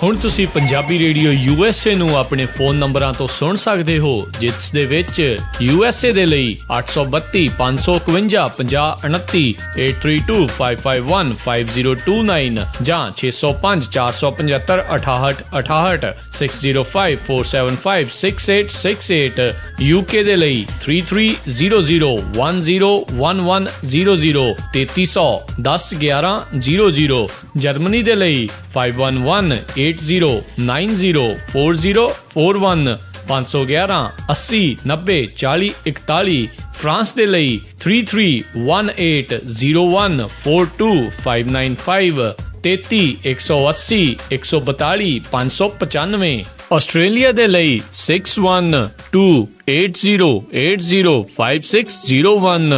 ਹੁਣ ਤੁਸੀਂ Punjabi radio USA ਨੂੰ ਆਪਣੇ ਫੋਨ ਨੰਬਰਾਂ ਤੋਂ ਸੁਣ ਸਕਦੇ ਹੋ, ਜਿਸ ਦੇ ਵਿੱਚ USA ਦੇ ਲਈ 832 551 5029, 8325515029 ਜਾਂ 605 475 6868, 6054756868, UK ਦੇ ਲਈ 3300101100, 3300 101100, ਜਰਮਨੀ ਦੇ ਲਈ 51180904041511 80 90 40 41, ਫਰਾਂਸ ਦੇ ਲਈ 3318014255, 33 180 142 595, ਆਸਟ੍ਰੇਲੀਆ ਦੇ ਲਈ 612080805601,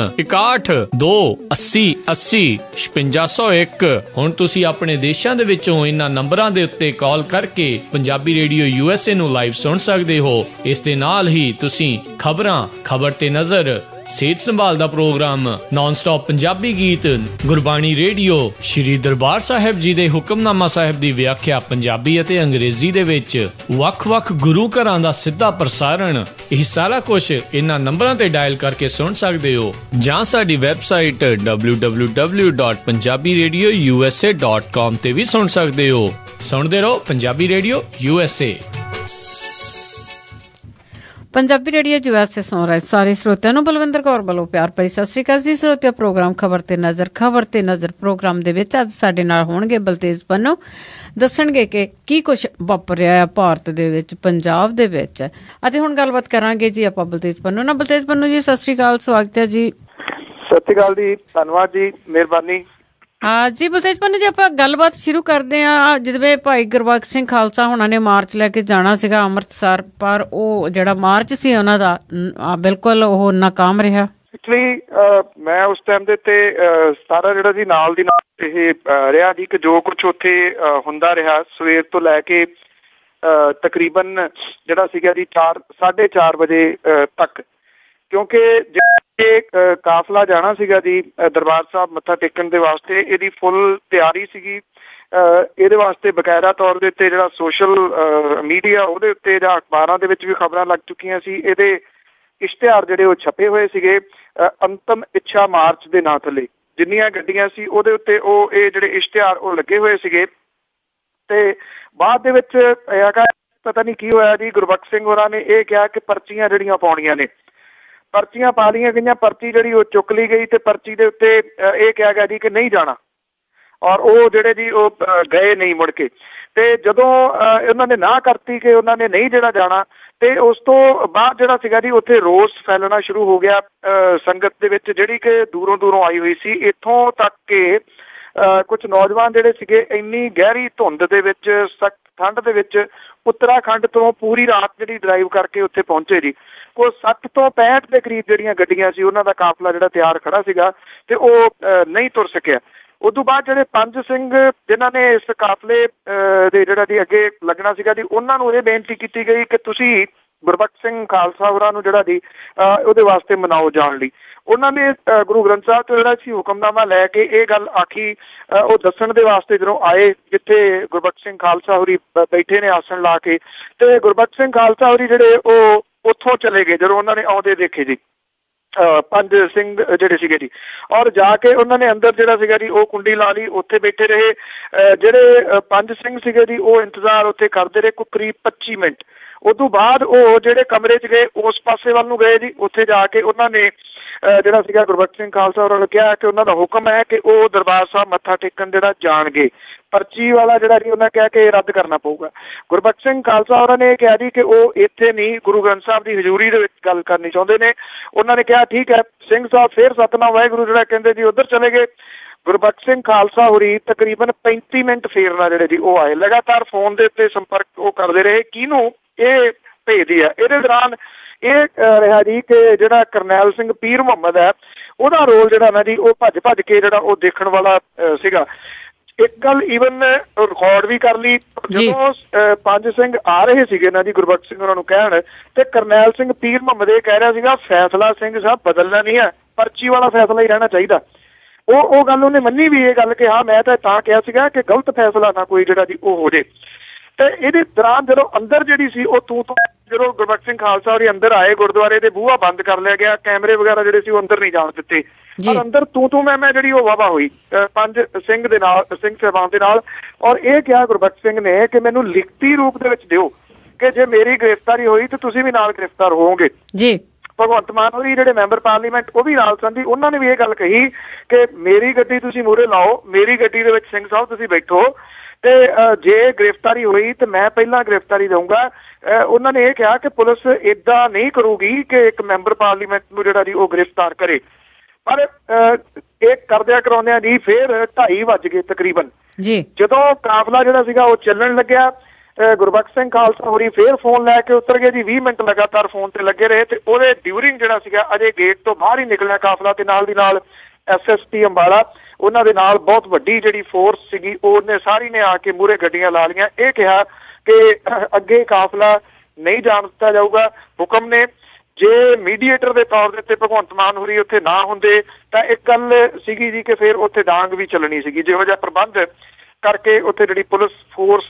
6128080501। ਹੁਣ ਤੁਸੀਂ ਆਪਣੇ ਦੇਸ਼ਾਂ ਦੇ ਵਿੱਚੋਂ ਇਹਨਾਂ ਨੰਬਰਾਂ ਦੇ ਉੱਤੇ ਕਾਲ ਕਰਕੇ ਪੰਜਾਬੀ ਰੇਡੀਓ USA ਨੂੰ ਲਾਈਵ ਸੁਣ ਸਕਦੇ ਹੋ। ਇਸ ਦੇ ਨਾਲ ਹੀ ਤੁਸੀਂ ਖਬਰਾਂ, ਖਬਰ ਤੇ ਨਜ਼ਰ, ਸਿਹਤ ਸੰਭਾਲ ਦਾ ਪ੍ਰੋਗਰਾਮ, ਨਾਨ ਸਟਾਪ ਪੰਜਾਬੀ ਗੀਤ, ਗੁਰਬਾਣੀ ਰੇਡੀਓ, ਸ਼੍ਰੀ ਦਰਬਾਰ ਸਾਹਿਬ ਜੀ ਦੇ ਹੁਕਮਨਾਮਾ ਸਾਹਿਬ ਦੀ ਵਿਆਖਿਆ ਪੰਜਾਬੀ ਅਤੇ ਅੰਗਰੇਜ਼ੀ ਦੇ ਵਿੱਚ, ਵੱਖ-ਵੱਖ ਗੁਰੂ ਘਰਾਂ ਦਾ ਸਿੱਧਾ ਪ੍ਰਸਾਰਣ, ਇਹ ਸਾਰਾ ਕੁਝ ਇਹਨਾਂ ਨੰਬਰਾਂ ਤੇ ਡਾਇਲ ਕਰਕੇ ਸੁਣ ਸਕਦੇ ਹੋ, ਜਾਂ ਸਾਡੀ ਵੈਬਸਾਈਟ www.punjabiradiousa.com ਤੇ ਵੀ ਸੁਣ ਸਕਦੇ ਹੋ। ਸੁਣਦੇ ਰਹੋ Punjabi radio USA। Punjabi radio USA ਸੁਣ ਰਹੇ ਸਾਰੇ ਸਰੋਤਿਆਂ ਨੂੰ ਬਲਵਿੰਦਰ ਕੌਰ ਵੱਲੋਂ ਪਿਆਰ ਭਰੀ ਸਤਿ ਸ਼੍ਰੀ ਅਕਾਲ ਜੀ। ਸਰੋਤਿਆ ਪ੍ਰੋਗਰਾਮ ਖਬਰ ਤੇ ਨਜ਼ਰ ਪ੍ਰੋਗਰਾਮ ਦੇ ਵਿੱਚ ਅੱਜ ਸਾਡੇ ਨਾਲ ਹੋਣਗੇ ਬਲਤੇਜ ਪੰਨੂ, ਦੱਸਣਗੇ ਕਿ ਕੀ ਕੁਛ ਵਾਪਰਿਆ ਆ ਭਾਰਤ ਦੇ ਵਿੱਚ, ਪੰਜਾਬ ਦੇ ਵਿੱਚ। ਅਤੇ ਹੁਣ ਗੱਲਬਾਤ ਕਰਾਂਗੇ ਜੀ ਆਪਾਂ ਬਲਤੇਜ ਪੰਨੂ ਨਾਲ। ਬਲਤੇਜ ਪੰਨੂ ਜੀ ਸਤਿ ਸ਼੍ਰੀ ਅਕਾਲ, ਸਵਾਗਤ ਹੈ ਜੀ। ਸਤਿ ਸ਼੍ਰੀ ਅਕਾਲ ਜੀ, ਧੰਨਵਾਦ ਜੀ, ਮਿਹਰਬਾਨੀ। ਹਾਂ ਜੀ ਬਲਤੇਜ ਪੰਨੂ ਜੀ, ਆਪਾਂ ਗੱਲਬਾਤ ਸ਼ੁਰੂ ਕਰਦੇ ਹਾਂ। ਜਿਵੇਂ ਭਾਈ ਗੁਰਬਖਸ਼ ਸਿੰਘ ਖਾਲਸਾ ਹੋਣਾ ਨੇ ਮਾਰਚ ਲੈ ਕੇ ਜਾਣਾ ਸੀਗਾ ਅੰਮ੍ਰਿਤਸਰ, ਪਰ ਉਹ ਜਿਹੜਾ ਮਾਰਚ ਸੀ ਉਹਨਾਂ ਦਾ ਬਿਲਕੁਲ ਉਹ ਨਾਕਾਮ ਰਿਹਾ। ਐਕਚੁਅਲੀ ਮੈਂ ਉਸ ਟਾਈਮ ਦੇ ਉੱਤੇ ਸਾਰਾ ਜਿਹੜਾ ਸੀ ਨਾਲ ਦੀ ਨਾਲ ਇਹ ਰਿਹਾ ਜੀ ਕਿ ਜੋ ਕੁਛ ਉੱਥੇ ਹੁੰਦਾ ਰਿਹਾ ਸਵੇਰ ਤੋਂ ਲੈ ਕੇ ਤਕਰੀਬਨ ਜਿਹੜਾ ਸੀਗਾ ਜੀ 4-4:30 ਵਜੇ ਤੱਕ, ਕਿਉਂਕਿ ਕਾਫਲਾ ਜਾਣਾ ਸੀਗਾ ਜੀ ਦਰਬਾਰ ਸਾਹਿਬ ਮੱਥਾ ਟੇਕਣ ਦੇ ਵਾਸਤੇ, ਇਹਦੀ ਫੁੱਲ ਤਿਆਰੀ ਸੀਗੀ। ਇਹਦੇ ਵਾਸਤੇ ਬਕਾਇਦਾ ਤੌਰ ਦੇ ਉੱਤੇ ਜਿਹੜਾ ਸੋਸ਼ਲ ਮੀਡੀਆ ਉਹਦੇ ਉੱਤੇ ਜਾਂ ਅਖਬਾਰਾਂ ਦੇ ਵਿੱਚ ਵੀ ਖਬਰਾਂ ਲੱਗ ਚੁੱਕੀਆਂ ਸੀ। ਇਹਦੇ ਇਸ਼ਤਿਹਾਰ ਜਿਹੜੇ ਉਹ ਛਪੇ ਹੋਏ ਸੀਗੇ ਅੰਤਮ ਇੱਛਾ ਮਾਰਚ ਦੇ ਨਾਂ ਥੱਲੇ, ਜਿੰਨੀਆਂ ਗੱਡੀਆਂ ਸੀ ਉਹਦੇ ਉੱਤੇ ਉਹ ਇਹ ਜਿਹੜੇ ਇਸ਼ਤਿਹਾਰ ਉਹ ਲੱਗੇ ਹੋਏ ਸੀਗੇ। ਤੇ ਬਾਅਦ ਦੇ ਵਿੱਚ ਪਤਾ ਨਹੀਂ ਕੀ ਹੋਇਆ ਜੀ, ਗੁਰਬਖਸ਼ ਸਿੰਘ ਹੋਰਾਂ ਨੇ ਇਹ ਕਿਹਾ ਕਿ ਪਰਚੀਆਂ ਜਿਹੜੀਆਂ ਪਾਉਣੀਆਂ ਨੇ, ਪਰਚੀਆਂ ਪਾ ਲਈਆਂ ਗਈਆਂ, ਪਰਚੀ ਜਿਹੜੀ ਉਹ ਚੁੱਕ ਲਈ ਗਈ ਤੇ ਪਰਚੀ ਦੇ ਉੱਤੇ ਇਹ ਕਿਹਾ ਗਿਆ ਜੀ ਕਿ ਨਹੀਂ ਜਾਣਾ, ਔਰ ਉਹ ਜਿਹੜੇ ਜੀ ਉਹ ਗਏ ਨਹੀਂ ਮੁੜ ਕੇ। ਤੇ ਜਦੋਂ ਉਹਨਾਂ ਨੇ ਨਾ ਕਰਤੀ ਕਿ ਉਹਨਾਂ ਨੇ ਨਹੀਂ ਜਿਹੜਾ ਜਾਣਾ, ਤੇ ਉਸ ਤੋਂ ਬਾਅਦ ਜਿਹੜਾ ਸੀਗਾ ਜੀ ਉੱਥੇ ਰੋਸ ਫੈਲਣਾ ਸ਼ੁਰੂ ਹੋ ਗਿਆ ਸੰਗਤ ਦੇ ਵਿੱਚ, ਜਿਹੜੀ ਕਿ ਦੂਰੋਂ ਦੂਰੋਂ ਆਈ ਹੋਈ ਸੀ। ਇੱਥੋਂ ਤੱਕ ਕਿ ਕੁਛ ਨੌਜਵਾਨ ਜਿਹੜੇ ਸੀਗੇ ਇੰਨੀ ਗਹਿਰੀ ਧੁੰਦ ਦੇ ਵਿੱਚ, ਸਖਤ ਠੰਡ ਦੇ ਵਿੱਚ ਉੱਤਰਾਖੰਡ ਤੋਂ ਪੂਰੀ ਰਾਤ ਜਿਹੜੀ ਡਰਾਈਵ ਕਰਕੇ ਉੱਥੇ ਪਹੁੰਚੇ ਜੀ। ਕੋਈ 60 ਤੋਂ 65 ਦੇ ਕਰੀਬ ਜਿਹੜੀਆਂ ਗੱਡੀਆਂ ਸੀ ਉਹਨਾਂ ਦਾ ਕਾਫਲਾ ਜਿਹੜਾ ਤਿਆਰ ਖੜਾ ਸੀਗਾ ਤੇ ਉਹ ਨਹੀਂ ਤੁਰ ਸਕਿਆ। ਉਦੋਂ ਬਾਅਦ ਜਿਹੜੇ ਪੰਜ ਸਿੰਘ ਜਿਨ੍ਹਾਂ ਨੇ ਇਸ ਕਾਫਲੇ ਦੇ ਜਿਹੜਾ ਜੀ ਅੱਗੇ ਲੱਗਣਾ ਸੀਗਾ ਜੀ, ਉਹਨਾਂ ਨੂੰ ਇਹ ਬੇਨਤੀ ਕੀਤੀ ਗਈ ਕਿ ਤੁਸੀਂ ਗੁਰਬਖਸ਼ ਸਿੰਘ ਖਾਲਸਾ ਹੋਰਾਂ ਨੂੰ ਜਿਹੜਾ ਜੀ ਉਹਦੇ ਵਾਸਤੇ ਮਨਾਓ ਜਾਣ ਲਈ। ਉਹਨਾਂ ਨੇ ਗੁਰੂ ਗ੍ਰੰਥ ਸਾਹਿਬ ਤੋਂ ਜਿਹੜਾ ਸੀ ਹੁਕਮਨਾਮਾ ਲੈ ਕੇ ਇਹ ਗੱਲ ਆਖੀ, ਉਹ ਦੱਸਣ ਦੇ ਵਾਸਤੇ ਜਦੋਂ ਆਏ ਜਿੱਥੇ ਗੁਰਬਖਸ਼ ਸਿੰਘ ਖਾਲਸਾ ਹੋਰੀ ਬੈਠੇ ਨੇ ਆਸਣ ਲਾ ਕੇ, ਤੇ ਗੁਰਬਖਸ਼ ਸਿੰਘ ਖਾਲਸਾ ਹੋਰੀ ਜਿਹੜੇ ਉਹ ਉੱਥੋਂ ਚਲੇ ਗਏ ਜਦੋਂ ਉਹਨਾਂ ਨੇ ਆਉਂਦੇ ਦੇਖੇ ਜੀ ਪੰਜ ਸਿੰਘ ਜਿਹੜੇ ਸੀਗੇ ਜੀ, ਔਰ ਜਾ ਕੇ ਉਹਨਾਂ ਨੇ ਅੰਦਰ ਜਿਹੜਾ ਸੀਗਾ ਜੀ ਉਹ ਕੁੰਡੀ ਲਾ ਲਈ, ਉੱਥੇ ਬੈਠੇ ਰਹੇ। ਜਿਹੜੇ ਪੰਜ ਸਿੰਘ ਸੀਗੇ ਜੀ ਉਹ ਇੰਤਜ਼ਾਰ ਉੱਥੇ ਕਰਦੇ ਰਹੇ ਕੋਈ ਕਰੀਬ 25 ਮਿੰਟ। ਉਦੋਂ ਬਾਅਦ ਉਹ ਜਿਹੜੇ ਕਮਰੇ 'ਚ ਗਏ ਉਸ ਪਾਸੇ ਵੱਲ ਨੂੰ ਗਏ ਜੀ, ਉੱਥੇ ਜਾ ਕੇ ਉਹਨਾਂ ਨੇ ਜਿਹੜਾ ਸੀਗਾ ਗੁਰਬਖਸ਼ ਸਿੰਘ ਖਾਲਸਾ ਹੋਰਾਂ ਨੂੰ ਕਿਹਾ ਕਿ ਉਹਨਾਂ ਦਾ ਹੁਕਮ ਹੈ ਕਿ ਉਹ ਦਰਬਾਰ ਸਾਹਿਬ ਮੱਥਾ ਟੇਕਣ ਜਿਹੜਾ ਜਾਣਗੇ, ਪਰਚੀ ਵਾਲਾ ਜਿਹੜਾ ਜੀ ਉਹਨਾਂ ਕਿਹਾ ਕਿ ਇਹ ਰੱਦ ਕਰਨਾ ਪਊਗਾ। ਗੁਰਬਖਸ਼ ਸਿੰਘ ਖਾਲਸਾ ਹੋਰਾਂ ਨੇ ਇਹ ਕਿਹਾ ਜੀ ਕਿ ਉਹ ਇੱਥੇ ਨਹੀਂ, ਗੁਰੂ ਗ੍ਰੰਥ ਸਾਹਿਬ ਦੀ ਹਜ਼ੂਰੀ ਦੇ ਵਿੱਚ ਗੱਲ ਕਰਨੀ ਚਾਹੁੰਦੇ ਨੇ। ਉਹਨਾਂ ਨੇ ਕਿਹਾ ਠੀਕ ਹੈ। ਸਿੰਘ ਸਾਹਿਬ ਫਿਰ ਸਤਿਨਾਮ ਵਾਹਿਗੁਰੂ ਜਿਹੜਾ ਕਹਿੰਦੇ ਜੀ ਉੱਧਰ ਚਲੇ ਗਏ। ਗੁਰਬਖਸ਼ ਸਿੰਘ ਖਾਲਸਾ ਹੋਰੀ ਤਕਰੀਬਨ 35 ਮਿੰਟ ਫੇਰ ਨਾਲ ਜਿਹੜੇ ਜੀ ਉਹ ਆਏ, ਲਗਾਤਾਰ ਫੋਨ ਦੇ ਉੱਤੇ ਸੰਪਰਕ ਉਹ ਕਰਦੇ ਰਹੇ ਕਿਹਨੂੰ ਇਹ ਭੇਜਦੀ ਹੈ। ਇਹਦੇ ਦੌਰਾਨ ਇਹ ਰਿਹਾ ਜੀ ਕਿ ਜਿਹੜਾ ਕਰਨੈਲ ਸਿੰਘ ਪੀਰ ਮੁਹੰਮਦ ਹੈ ਉਹਦਾ ਰੋਲ ਜਿਹੜਾ ਨਾ ਜੀ ਉਹ ਭੱਜ ਕੇ ਜਿਹੜਾ ਉਹ ਦੇਖਣ ਵਾਲਾ ਸੀਗਾ। ਇੱਕ ਗੱਲ ਈਵਨ ਰਿਕਾਰਡ ਵੀ ਕਰ ਲਈ, ਜਦੋਂ ਪੰਜ ਸਿੰਘ ਆ ਰਹੇ ਸੀਗੇ ਨਾ ਜੀ ਗੁਰਬਖਸ਼ ਸਿੰਘ ਉਹਨਾਂ ਨੂੰ ਕਹਿਣ, ਤੇ ਕਰਨੈਲ ਸਿੰਘ ਪੀਰ ਮੁਹੰਮਦ ਇਹ ਕਹਿ ਰਿਹਾ ਸੀਗਾ ਫੈਸਲਾ ਸਿੰਘ ਸਾਹਿਬ ਬਦਲਣਾ ਨਹੀਂ ਹੈ, ਪਰਚੀ ਵਾਲਾ ਫੈਸਲਾ ਹੀ ਰਹਿਣਾ ਚਾਹੀਦਾ। ਉਹ ਗੱਲ ਉਹਨੇ ਮੰਨੀ ਵੀ ਇਹ ਗੱਲ ਕਿ ਹਾਂ ਮੈਂ ਤਾਂ ਕਿਹਾ ਸੀਗਾ ਕਿ ਗਲਤ ਫੈਸਲਾ ਨਾ ਕੋਈ ਜਿਹੜਾ ਜੀ ਉਹ ਹੋ ਜੇ। ਤੇ ਇਹਦੇ ਦੌਰਾਨ ਜਦੋਂ ਅੰਦਰ ਜਿਹੜੀ ਸੀ ਉਹ ਤੂੰ ਜਦੋਂ ਗੁਰਬਖਸ਼ ਸਿੰਘ ਖਾਲਸਾ ਹੋਰੀ ਅੰਦਰ ਆਏ, ਗੁਰਦੁਆਰੇ ਦੇ ਬੂਹਾ ਬੰਦ ਕਰ ਲਿਆ ਗਿਆ, ਕੈਮਰੇ ਵਗੈਰਾ ਜਿਹੜੇ ਸੀ ਉਹ ਅੰਦਰ ਨਹੀਂ ਜਾਣ ਦਿੱਤੇ, ਪਰ ਅੰਦਰ ਤੂੰ ਮੈਂ ਜਿਹੜੀ ਉਹ ਵਾਹਵਾ ਹੋਈ 5 ਸਿੰਘ ਦੇ ਨਾਲ, ਸਿੰਘ ਸਾਹਿਬਾਨ ਦੇ ਨਾਲ, ਔਰ ਇਹ ਕਿਹਾ ਗੁਰਬਖਸ਼ ਸਿੰਘ ਨੇ ਕਿ ਮੈਨੂੰ ਲਿਖਤੀ ਰੂਪ ਦੇ ਵਿੱਚ ਦਿਓ ਕਿ ਜੇ ਮੇਰੀ ਗ੍ਰਿਫਤਾਰੀ ਹੋਈ ਤੇ ਤੁਸੀਂ ਵੀ ਨਾਲ ਗ੍ਰਿਫਤਾਰ ਹੋਵੋਗੇ ਜੀ। ਭਗਵੰਤ ਮਾਨ ਹੋਰੀ ਜਿਹੜੇ ਮੈਂਬਰ ਪਾਰਲੀਮੈਂਟ ਉਹ ਵੀ ਨਾਲ ਸਨ ਜੀ, ਉਹਨਾਂ ਨੇ ਵੀ ਇਹ ਗੱਲ ਕਹੀ ਕਿ ਮੇਰੀ ਗੱਡੀ ਤੁਸੀਂ ਮੂਹਰੇ ਲਾਓ, ਮੇਰੀ ਗੱਡੀ ਦੇ ਵਿੱਚ ਸਿੰਘ ਸਾਹਿਬ ਤੁਸੀਂ ਬੈਠੋ, ਤੇ ਜੇ ਗ੍ਰਿਫਤਾਰੀ ਹੋਈ ਤੇ ਮੈਂ ਪਹਿਲਾਂ ਗ੍ਰਿਫਤਾਰੀ ਦਊਂਗਾ। ਉਹਨਾਂ ਨੇ ਇਹ ਕਿਹਾ ਕਿ ਪੁਲਿਸ ਏਦਾਂ ਨਹੀਂ ਕਰੂਗੀ ਕਿ ਇੱਕ ਮੈਂਬਰ ਪਾਰਲੀਮੈਂਟ ਨੂੰ ਜਿਹੜਾ ਜੀ ਉਹ ਗ੍ਰਿਫਤਾਰ ਕਰੇ। ਪਰ ਇਹ ਕਰਦਿਆਂ ਕਰਾਉਂਦਿਆਂ ਜੀ ਫਿਰ 2:30 ਵੱਜ ਗਏ ਤਕਰੀਬਨ ਜੀ, ਜਦੋਂ ਕਾਫਲਾ ਜਿਹੜਾ ਸੀਗਾ ਉਹ ਚੱਲਣ ਲੱਗਿਆ। ਗੁਰਬਖਸ਼ ਸਿੰਘ ਖਾਲਸਾ ਹੋਰੀ ਫੇਰ ਫੋਨ ਲੈ ਕੇ ਉਤਰ ਗਏ ਜੀ, 20 ਮਿੰਟ ਲਗਾਤਾਰ ਫੋਨ ਤੇ ਲੱਗੇ ਰਹੇ, ਤੇ ਉਹਦੇ ਡਿਊਰਿੰਗ ਜਿਹੜਾ ਸੀਗਾ ਅਜੇ ਗੇਟ ਤੋਂ ਬਾਹਰ ਹੀ ਨਿਕਲਿਆ ਕਾਫਲਾ, ਤੇ ਨਾਲ ਦੀ ਨਾਲ SSP ਅੰਬਾਲਾ ਉਹਨਾਂ ਦੇ ਨਾਲ ਬਹੁਤ ਵੱਡੀ ਜਿਹੜੀ ਫੋਰਸ ਸੀਗੀ ਉਹਨੇ ਸਾਰੀ ਨੇ ਆ ਕੇ ਮੂਹਰੇ ਗੱਡੀਆਂ ਲਾ ਲਈਆਂ। ਇਹ ਕਿਹਾ ਕਿ ਅੱਗੇ ਕਾਫਲਾ ਨਹੀਂ ਜਾਣ ਦਿੱਤਾ ਜਾਊਗਾ। ਹੁਕਮ ਨੇ ਜੇ ਮੀਡੀਏਟਰ ਦੇ ਤੌਰ ਦੇ ਉੱਤੇ ਭਗਵੰਤ ਮਾਨ ਹੋਰੀ ਉੱਥੇ ਨਾ ਹੁੰਦੇ ਤਾਂ ਇੱਕ ਗੱਲ ਸੀਗੀ ਜੀ ਕਿ ਫਿਰ ਉੱਥੇ ਡਾਂਗ ਵੀ ਚੱਲਣੀ ਸੀਗੀ। ਜਿਹੋ ਜਿਹਾ ਪ੍ਰਬੰਧ ਕਰਕੇ ਉੱਥੇ ਜਿਹੜੀ ਪੁਲਿਸ ਫੋਰਸ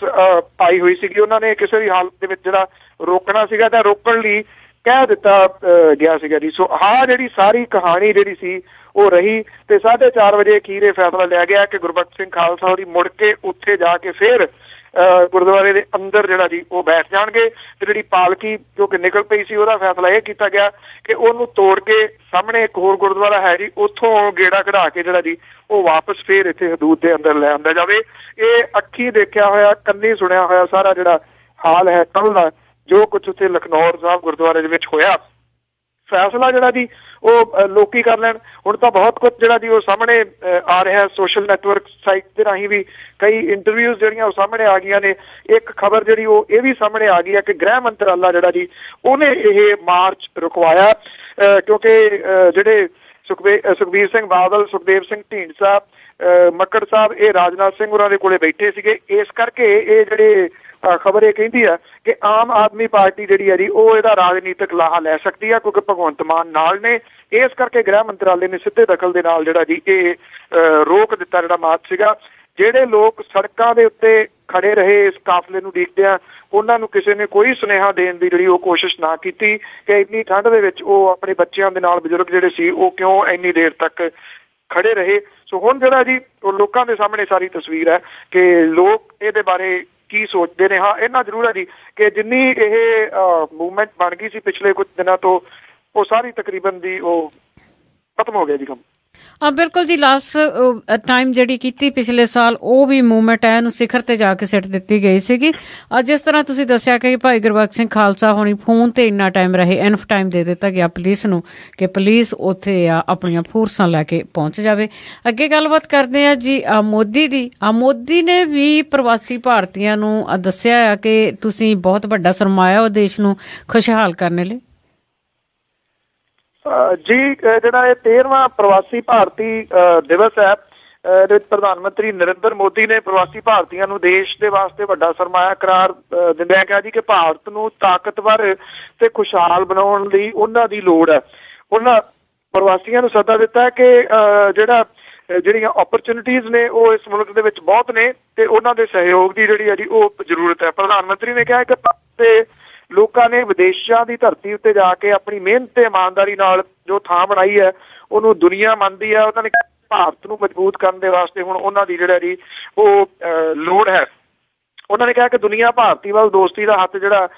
ਪਾਈ ਹੋਈ ਸੀਗੀ, ਉਹਨਾਂ ਨੇ ਕਿਸੇ ਵੀ ਹਾਲਤ ਦੇ ਵਿੱਚ ਜਿਹੜਾ ਰੋਕਣਾ ਸੀਗਾ ਤਾਂ ਰੋਕਣ ਲਈ ਕਹਿ ਦਿੱਤਾ ਗਿਆ ਸੀਗਾ ਜੀ। ਸੋ ਆਹ ਜਿਹੜੀ ਸਾਰੀ ਕਹਾਣੀ ਜਿਹੜੀ ਸੀ ਉਹ ਰਹੀ, ਤੇ 4:30 ਵਜੇ ਅਖੀਰ ਇਹ ਫੈਸਲਾ ਲਿਆ ਗਿਆ ਕਿ ਗੁਰਬਖਸ਼ ਸਿੰਘ ਖਾਲਸਾ ਹੋਰੀ ਮੁੜ ਕੇ ਉੱਥੇ ਜਾ ਕੇ ਫਿਰ ਗੁਰਦੁਆਰੇ ਦੇ ਅੰਦਰ ਜਿਹੜਾ ਜੀ ਉਹ ਬੈਠ ਜਾਣਗੇ, ਤੇ ਜਿਹੜੀ ਪਾਲਕੀ ਜੋ ਕਿ ਨਿਕਲ ਪਈ ਸੀ ਉਹਦਾ ਫੈਸਲਾ ਇਹ ਕੀਤਾ ਗਿਆ ਕਿ ਉਹਨੂੰ ਤੋੜ ਕੇ ਸਾਹਮਣੇ ਇੱਕ ਹੋਰ ਗੁਰਦੁਆਰਾ ਹੈ ਜੀ, ਉੱਥੋਂ ਗੇੜਾ ਕਢਾ ਕੇ ਜਿਹੜਾ ਜੀ ਉਹ ਵਾਪਸ ਫੇਰ ਇੱਥੇ ਹਦੂਦ ਦੇ ਅੰਦਰ ਲੈ ਆਂਦਾ ਜਾਵੇ। ਇਹ ਅੱਖੀ ਦੇਖਿਆ ਹੋਇਆ, ਕੰਨੀ ਸੁਣਿਆ ਹੋਇਆ ਸਾਰਾ ਜਿਹੜਾ ਹਾਲ ਹੈ ਕੱਲ ਦਾ, ਜੋ ਕੁਝ ਉੱਥੇ ਲਖਨੌਰ ਸਾਹਿਬ ਗੁਰਦੁਆਰੇ ਦੇ ਵਿੱਚ ਹੋਇਆ। ਫੈਸਲਾ ਜਿਹੜਾ ਜੀ ਉਹ ਲੋਕੀ ਕਰ ਲੈਣ। ਹੁਣ ਤਾਂ ਬਹੁਤ ਕੁਝ ਜਿਹੜਾ ਜੀ ਉਹ ਸਾਹਮਣੇ ਆ ਰਿਹਾ, ਸੋਸ਼ਲ ਨੈਟਵਰਕ ਸਾਈਟ ਦੇ ਰਾਹੀਂ ਵੀ ਕਈ ਇੰਟਰਵਿਊਜ਼ ਜਿਹੜੀਆਂ ਉਹ ਸਾਹਮਣੇ ਆ ਗਈਆਂ ਨੇ। ਇੱਕ ਖਬਰ ਜਿਹੜੀ ਉਹ ਇਹ ਵੀ ਸਾਹਮਣੇ ਆ ਗਈ ਹੈ ਕਿ ਗ੍ਰਹਿ ਮੰਤਰਾਲਾ ਜਿਹੜਾ ਜੀ ਉਹਨੇ ਇਹ ਮਾਰਚ ਰੁਕਵਾਇਆ ਕਿਉਂਕਿ ਜਿਹੜੇ ਸੁਖਬੀਰ ਸਿੰਘ ਬਾਦਲ, ਸੁਖਦੇਵ ਸਿੰਘ ਢੀਂਡਸਾ, ਮੱਕੜ ਸਾਹਿਬ ਇਹ ਰਾਜਨਾਥ ਸਿੰਘ ਉਹਨਾਂ ਦੇ ਕੋਲੇ ਬੈਠੇ ਸੀਗੇ। ਇਸ ਕਰਕੇ ਇਹ ਜਿਹੜੇ ਖਬਰ ਇਹ ਕਹਿੰਦੀ ਆ ਕਿ ਆਮ ਆਦਮੀ ਪਾਰਟੀ ਜਿਹੜੀ ਹੈ ਜੀ ਉਹ ਇਹਦਾ ਰਾਜਨੀਤਿਕ ਲਾਹਾ ਲੈ ਸਕਦੀ ਆ ਕਿਉਂਕਿ ਭਗਵੰਤ ਮਾਨ ਨਾਲ ਨੇ। ਇਸ ਕਰਕੇ ਗ੍ਰਹਿ ਮੰਤਰਾਲੇ ਨੇ ਸਿੱਧੇ ਦਖਲ ਦੇ ਨਾਲ ਜਿਹੜਾ ਜੀ ਇਹ ਰੋਕ ਦਿੱਤਾ ਜਿਹੜਾ ਮਾਰਚ ਸੀਗਾ। ਜਿਹੜੇ ਲੋਕ ਸੜਕਾਂ ਦੇ ਉੱਤੇ ਖੜੇ ਰਹੇ ਇਸ ਕਾਫਲੇ ਨੂੰ ਉਡੀਕਦਿਆਂ, ਉਹਨਾਂ ਨੂੰ ਕਿਸੇ ਨੇ ਕੋਈ ਸੁਨੇਹਾ ਦੇਣ ਦੀ ਜਿਹੜੀ ਉਹ ਕੋਸ਼ਿਸ਼ ਨਾ ਕੀਤੀ ਕਿ ਇੰਨੀ ਠੰਡ ਦੇ ਵਿੱਚ ਉਹ ਆਪਣੇ ਬੱਚਿਆਂ ਦੇ ਨਾਲ ਬਜ਼ੁਰਗ ਜਿਹੜੇ ਸੀ ਉਹ ਕਿਉਂ ਇੰਨੀ ਦੇਰ ਤੱਕ ਖੜੇ ਰਹੇ। ਸੋ ਹੁਣ ਜਿਹੜਾ ਜੀ ਉਹ ਲੋਕਾਂ ਦੇ ਸਾਹਮਣੇ ਸਾਰੀ ਤਸਵੀਰ ਹੈ ਕਿ ਲੋਕ ਇਹਦੇ ਬਾਰੇ ਕੀ ਸੋਚਦੇ ਨੇ। ਹਾਂ, ਇੰਨਾ ਜ਼ਰੂਰ ਹੈ ਜੀ ਕਿ ਜਿੰਨੀ ਇਹ ਮੂਵਮੈਂਟ ਬਣ ਗਈ ਸੀ ਪਿਛਲੇ ਕੁਝ ਦਿਨਾਂ ਤੋਂ, ਉਹ ਸਾਰੀ ਤਕਰੀਬਨ ਦੀ ਉਹ ਖਤਮ ਹੋ ਗਿਆ ਜੀ ਕੰਮ। ਬਿਲਕੁਲ ਜੀ, ਲਾਸਟ ਟਾਈਮ ਜਿਹੜੀ ਕੀਤੀ ਪਿਛਲੇ ਸਾਲ ਉਹ ਵੀ ਮੂਵਮੈਂਟ ਹੈ ਨੂੰ ਸਿਖਰ ਤੇ ਜਾ ਕੇ ਸਿੱਟ ਦਿੱਤੀ ਗਈ ਸੀਗੀ। ਜਿਸ ਤਰ੍ਹਾਂ ਤੁਸੀਂ ਦੱਸਿਆ ਕਿ ਭਾਈ ਗੁਰਬਖਸ਼ ਸਿੰਘ ਖਾਲਸਾ ਹੋਣੀ ਫੋਨ ਤੇ ਇੰਨਾ ਟਾਈਮ ਰਹੇ, ਇਨਫ ਟਾਈਮ ਦੇ ਦਿੱਤਾ ਗਿਆ ਪੁਲਿਸ ਨੂੰ ਕਿ ਪੁਲਿਸ ਉੱਥੇ ਆਪਣੀਆਂ ਫੋਰਸਾਂ ਲੈ ਕੇ ਪਹੁੰਚ ਜਾਵੇ। ਅੱਗੇ ਗੱਲਬਾਤ ਕਰਦੇ ਆ ਜੀ ਮੋਦੀ ਦੀ। ਮੋਦੀ ਨੇ ਵੀ ਪ੍ਰਵਾਸੀ ਭਾਰਤੀਆਂ ਨੂੰ ਦੱਸਿਆ ਆ ਕਿ ਤੁਸੀਂ ਬਹੁਤ ਵੱਡਾ ਸਰਮਾਇਆ ਉਹ ਦੇਸ਼ ਨੂੰ ਖੁਸ਼ਹਾਲ ਕਰਨ ਲਈ। ਜੀ ਜਿਹੜਾ ਇਹ 13ਵਾਂ ਪ੍ਰਵਾਸੀ ਭਾਰਤੀ ਦਿਵਸ ਹੈ, ਇਹਦੇ ਵਿੱਚ ਪ੍ਰਧਾਨ ਮੰਤਰੀ ਨਰਿੰਦਰ ਮੋਦੀ ਨੇ ਪ੍ਰਵਾਸੀ ਭਾਰਤੀਆਂ ਨੂੰ ਦੇਸ਼ ਦੇ ਵਾਸਤੇ ਵੱਡਾ ਸਰਮਾਇਆ ਕਰਾਰ ਦਿੰਦਿਆਂ ਕਿਹਾ ਜੀ ਕਿ ਭਾਰਤ ਨੂੰ ਤਾਕਤਵਰ ਤੇ ਖੁਸ਼ਹਾਲ ਬਣਾਉਣ ਲਈ ਉਹਨਾਂ ਦੀ ਲੋੜ ਹੈ। ਉਹਨਾਂ ਪ੍ਰਵਾਸੀਆਂ ਨੂੰ ਸੱਦਾ ਦਿੱਤਾ ਕਿ ਜਿਹੜੀਆਂ ਓਪਰਚੁਨਿਟੀਜ਼ ਨੇ ਉਹ ਇਸ ਮੁਲਕ ਦੇ ਵਿੱਚ ਬਹੁਤ ਨੇ ਤੇ ਉਹਨਾਂ ਦੇ ਸਹਿਯੋਗ ਦੀ ਜਿਹੜੀ ਹੈ ਜੀ ਉਹ ਜ਼ਰੂਰਤ ਹੈ। ਪ੍ਰਧਾਨ ਮੰਤਰੀ ਨੇ ਕਿਹਾ ਕਿ ਭਾਰਤ ਲੋਕਾਂ ਨੇ ਵਿਦੇਸ਼ਾਂ ਦੀ ਧਰਤੀ ਉੱਤੇ ਜਾ ਕੇ ਆਪਣੀ ਮਿਹਨਤ ਤੇ ਇਮਾਨਦਾਰੀ ਨਾਲ ਜੋ ਥਾਂ ਬਣਾਈ ਹੈ ਉਹਨੂੰ ਦੁਨੀਆ ਮੰਨਦੀ ਹੈ। ਉਹਨਾਂ ਨੇ ਭਾਰਤ ਨੂੰ ਮਜ਼ਬੂਤ ਕਰਨ ਦੇ ਵਾਸਤੇ ਹੁਣ ਉਹਨਾਂ ਦੀ ਜਿਹੜਾ ਜੀ ਉਹ ਲੋੜ ਹੈ। ਉਹਨਾਂ ਨੇ ਕਿਹਾ ਕਿ ਦੁਨੀਆ ਭਾਰਤੀ ਵੱਲ ਦੋਸਤੀ ਦਾ ਹੱਥ ਜਿਹੜਾ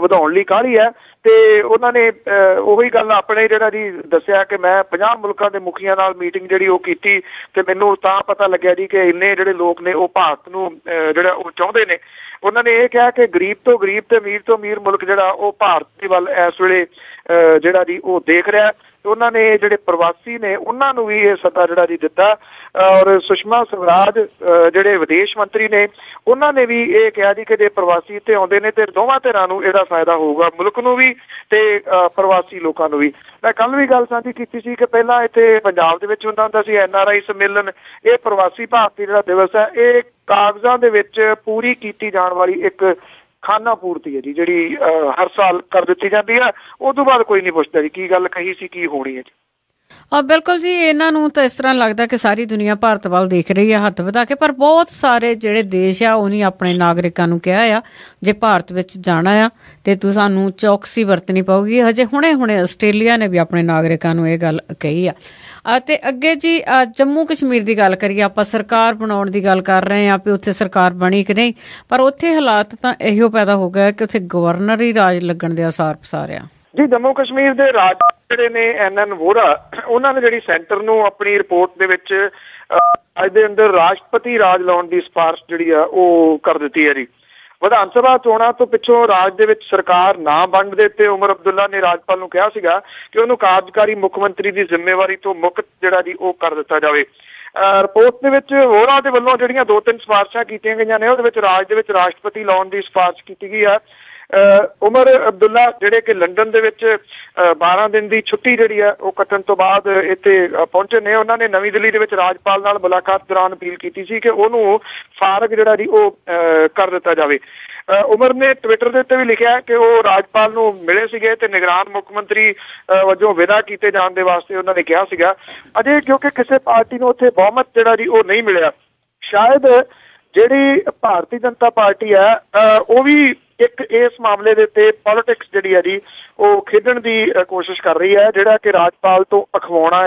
ਵਧਾਉਣ ਲਈ ਕਾਹਲੀ ਹੈ, ਤੇ ਉਹਨਾਂ ਨੇ ਉਹੀ ਗੱਲ ਆਪਣੇ ਜਿਹੜਾ ਜੀ ਦੱਸਿਆ ਕਿ ਮੈਂ 50 ਮੁਲਕਾਂ ਦੇ ਮੁਖੀਆਂ ਨਾਲ ਮੀਟਿੰਗ ਜਿਹੜੀ ਉਹ ਕੀਤੀ ਤੇ ਮੈਨੂੰ ਤਾਂ ਪਤਾ ਲੱਗਿਆ ਜੀ ਕਿ ਇੰਨੇ ਜਿਹੜੇ ਲੋਕ ਨੇ ਉਹ ਭਾਰਤ ਨੂੰ ਜਿਹੜਾ ਉਹ ਚਾਹੁੰਦੇ ਨੇ। ਉਹਨਾਂ ਨੇ ਇਹ ਕਿਹਾ ਕਿ ਗਰੀਬ ਤੋਂ ਗਰੀਬ ਤੇ ਅਮੀਰ ਤੋਂ ਅਮੀਰ ਮੁਲਕ ਜਿਹੜਾ ਉਹ ਭਾਰਤ ਦੇ ਵੱਲ ਇਸ ਵੇਲੇ ਜਿਹੜਾ ਜੀ ਉਹ ਦੇਖ ਰਿਹਾ। ਉਹਨਾਂ ਨੇ ਜਿਹੜੇ ਪ੍ਰਵਾਸੀ ਨੇ ਉਹਨਾਂ ਨੂੰ ਵੀ ਇਹ ਸੱਦਾ ਜਿਹੜਾ ਜੀ ਦਿੱਤਾ। ਔਰ ਸੁਸ਼ਮਾ ਸਵਰਾਜ ਜਿਹੜੇ ਵਿਦੇਸ਼ ਮੰਤਰੀ ਨੇ ਉਹਨਾਂ ਨੇ ਵੀ ਇਹ ਕਿਹਾ ਜੀ ਕਿ ਜੇ ਪ੍ਰਵਾਸੀ ਇੱਥੇ ਆਉਂਦੇ ਨੇ ਤੇ ਦੋਵਾਂ ਧਿਰਾਂ ਨੂੰ ਇਹਦਾ ਫਾਇਦਾ ਹੋਊਗਾ, ਮੁਲਕ ਨੂੰ ਵੀ ਤੇ ਪ੍ਰਵਾਸੀ ਲੋਕਾਂ ਨੂੰ ਵੀ। ਮੈਂ ਕੱਲ ਵੀ ਗੱਲ ਸਾਂਝੀ ਕੀਤੀ ਸੀ ਕਿ ਪਹਿਲਾਂ ਇੱਥੇ ਪੰਜਾਬ ਦੇ ਵਿੱਚ ਹੁੰਦਾ ਸੀ NRI ਸੰਮੇਲਨ। ਇਹ ਪ੍ਰਵਾਸੀ ਭਾਰਤੀ ਜਿਹੜਾ ਦਿਵਸ ਹੈ ਇਹ ਕਾਗਜ਼ਾਂ ਦੇ ਵਿੱਚ ਪੂਰੀ ਕੀਤੀ ਜਾਣ ਵਾਲੀ ਇੱਕ ਖਾਨਾ ਪੂਰਤੀ ਹੈ ਜੀ, ਜਿਹੜੀ ਹਰ ਸਾਲ ਕਰ ਦਿੱਤੀ ਜਾਂਦੀ ਹੈ। ਉਹ ਤੋਂ ਬਾਅਦ ਕੋਈ ਨਹੀਂ ਪੁੱਛਦਾ ਜੀ ਕੀ ਗੱਲ ਕਹੀ ਸੀ, ਕੀ ਹੋਣੀ ਹੈ ਜੀ। ਬਿਲਕੁਲ ਜੀ, ਇਹਨਾਂ ਨੂੰ ਤਾਂ ਇਸ ਤਰ੍ਹਾਂ ਲੱਗਦਾ ਕਿ ਸਾਰੀ ਦੁਨੀਆ ਭਾਰਤ ਵੱਲ ਦੇਖ ਰਹੀ ਆ ਹੱਥ ਵਧਾ ਕੇ, ਪਰ ਬਹੁਤ ਸਾਰੇ ਜਿਹੜੇ ਦੇਸ਼ ਆ ਉਹ ਨਹੀਂ ਆਪਣੇ ਨਾਗਰਿਕਾਂ ਨੂੰ ਕਿਹਾ ਆ ਜੇ ਭਾਰਤ ਵਿੱਚ ਜਾਣਾ ਆ ਤੇ ਸਾਨੂੰ ਚੌਕਸੀ ਵਰਤਣੀ ਪਊਗੀ। ਹਜੇ ਹੁਣੇ ਆਸਟ੍ਰੇਲੀਆ ਨੇ ਵੀ ਆਪਣੇ ਨਾਗਰਿਕਾਂ ਨੂੰ ਇਹ ਗੱਲ ਕਹੀ ਆ। ਅਤੇ ਅੱਗੇ ਜੀ ਜੰਮੂ ਕਸ਼ਮੀਰ ਦੀ ਗੱਲ ਕਰੀਏ, ਆਪਾਂ ਸਰਕਾਰ ਬਣਾਉਣ ਦੀ ਗੱਲ ਕਰ ਰਹੇ ਹਾਂ ਵੀ ਉੱਥੇ ਸਰਕਾਰ ਬਣੀ ਕਿ ਨਹੀਂ, ਪਰ ਉੱਥੇ ਹਾਲਾਤ ਤਾਂ ਇਹੋ ਪੈਦਾ ਹੋ ਗਿਆ ਕਿ ਉੱਥੇ ਗਵਰਨਰ ਹੀ ਰਾਜ ਲੱਗਣ ਦੇ ਆਸਾਰ ਪਸਾਰ ਆ ਜੀ। ਜੰਮੂ ਕਸ਼ਮੀਰ ਦੇ ਰਾਜ ਜਿਹੜੇ ਨੇ NN ਵੋਹਰਾ, ਉਹਨਾਂ ਨੇ ਜਿਹੜੀ ਸੈਂਟਰ ਨੂੰ ਆਪਣੀ ਰਿਪੋਰਟ ਦੇ ਵਿੱਚ ਅੱਜ ਦੇ ਅੰਦਰ ਰਾਸ਼ਟਰਪਤੀ ਰਾਜ ਲਾਉਣ ਦੀ ਸਿਫਾਰਿਸ਼ ਜਿਹੜੀ ਆ ਉਹ ਕਰ ਦਿੱਤੀ ਹੈ ਜੀ। ਵਿਧਾਨ ਸਭਾ ਚੋਣਾਂ ਤੋਂ ਪਿੱਛੋਂ ਰਾਜ ਦੇ ਵਿੱਚ ਸਰਕਾਰ ਨਾ ਬਣਨ ਦੇ ਉੱਤੇ ਉਮਰ ਅਬਦੁੱਲਾ ਨੇ ਰਾਜਪਾਲ ਨੂੰ ਕਿਹਾ ਸੀਗਾ ਕਿ ਉਹਨੂੰ ਕਾਰਜਕਾਰੀ ਮੁੱਖ ਮੰਤਰੀ ਦੀ ਜ਼ਿੰਮੇਵਾਰੀ ਤੋਂ ਮੁਕਤ ਜਿਹੜਾ ਜੀ ਉਹ ਕਰ ਦਿੱਤਾ ਜਾਵੇ। ਰਿਪੋਰਟ ਦੇ ਵਿੱਚ ਵੋਹਰਾ ਦੇ ਵੱਲੋਂ ਜਿਹੜੀਆਂ 2-3 ਸਿਫਾਰਿਸ਼ਾਂ ਕੀਤੀਆਂ ਗਈਆਂ ਨੇ ਉਹਦੇ ਵਿੱਚ ਰਾਜ ਦੇ ਵਿੱਚ ਰਾਸ਼ਟਰਪਤੀ ਲਾਉਣ ਦੀ ਸਿਫਾਰਿਸ਼ ਕੀਤੀ ਗਈ ਆ। ਉਮਰ ਅਬਦੁੱਲਾ ਜਿਹੜੇ ਕਿ ਲੰਡਨ ਦੇ ਵਿੱਚ 12 ਦਿਨ ਦੀ ਛੁੱਟੀ ਜਿਹੜੀ ਆ ਉਹ ਕੱਟਣ ਤੋਂ ਬਾਅਦ ਇੱਥੇ ਪਹੁੰਚੇ ਨੇ। ਉਹਨਾਂ ਨੇ ਨਵੀਂ ਦਿੱਲੀ ਦੇ ਵਿੱਚ ਰਾਜਪਾਲ ਨਾਲ ਮੁਲਾਕਾਤ ਦੌਰਾਨ ਅਪੀਲ ਕੀਤੀ ਸੀ ਕਿ ਉਹਨੂੰ ਫਾਰਗ ਜਿਹੜਾ ਜੀ ਉਹ ਕਰ ਦਿੱਤਾ ਜਾਵੇ। ਉਮਰ ਨੇ ਟਵਿੱਟਰ ਦੇ ਉੱਤੇ ਵੀ ਲਿਖਿਆ ਕਿ ਉਹ ਰਾਜਪਾਲ ਨੂੰ ਮਿਲੇ ਸੀਗੇ ਤੇ ਨਿਗਰਾਨ ਮੁੱਖ ਮੰਤਰੀ ਵਜੋਂ ਵਿਦਾ ਕੀਤੇ ਜਾਣ ਦੇ ਵਾਸਤੇ ਉਹਨਾਂ ਨੇ ਕਿਹਾ ਸੀਗਾ। ਅਜੇ ਕਿਉਂਕਿ ਕਿਸੇ ਪਾਰਟੀ ਨੂੰ ਉੱਥੇ ਬਹੁਮਤ ਜਿਹੜਾ ਜੀ ਉਹ ਨਹੀਂ ਮਿਲਿਆ, ਸ਼ਾਇਦ ਜਿਹੜੀ ਭਾਰਤੀ ਜਨਤਾ ਪਾਰਟੀ ਹੈ ਉਹ ਵੀ ਇੱਕ ਇਸ ਮਾਮਲੇ ਦੇ ਉੱਤੇ ਪੋਲੀਟਿਕਸ ਜਿਹੜੀ ਹੈ ਜੀ ਉਹ ਖੇਡਣ ਦੀ ਕੋਸ਼ਿਸ਼ ਕਰ ਰਹੀ ਹੈ। ਜਿਹੜਾ ਕਿ ਰਾਜਪਾਲ ਤੋਂ ਅਖਵਾਉਣਾ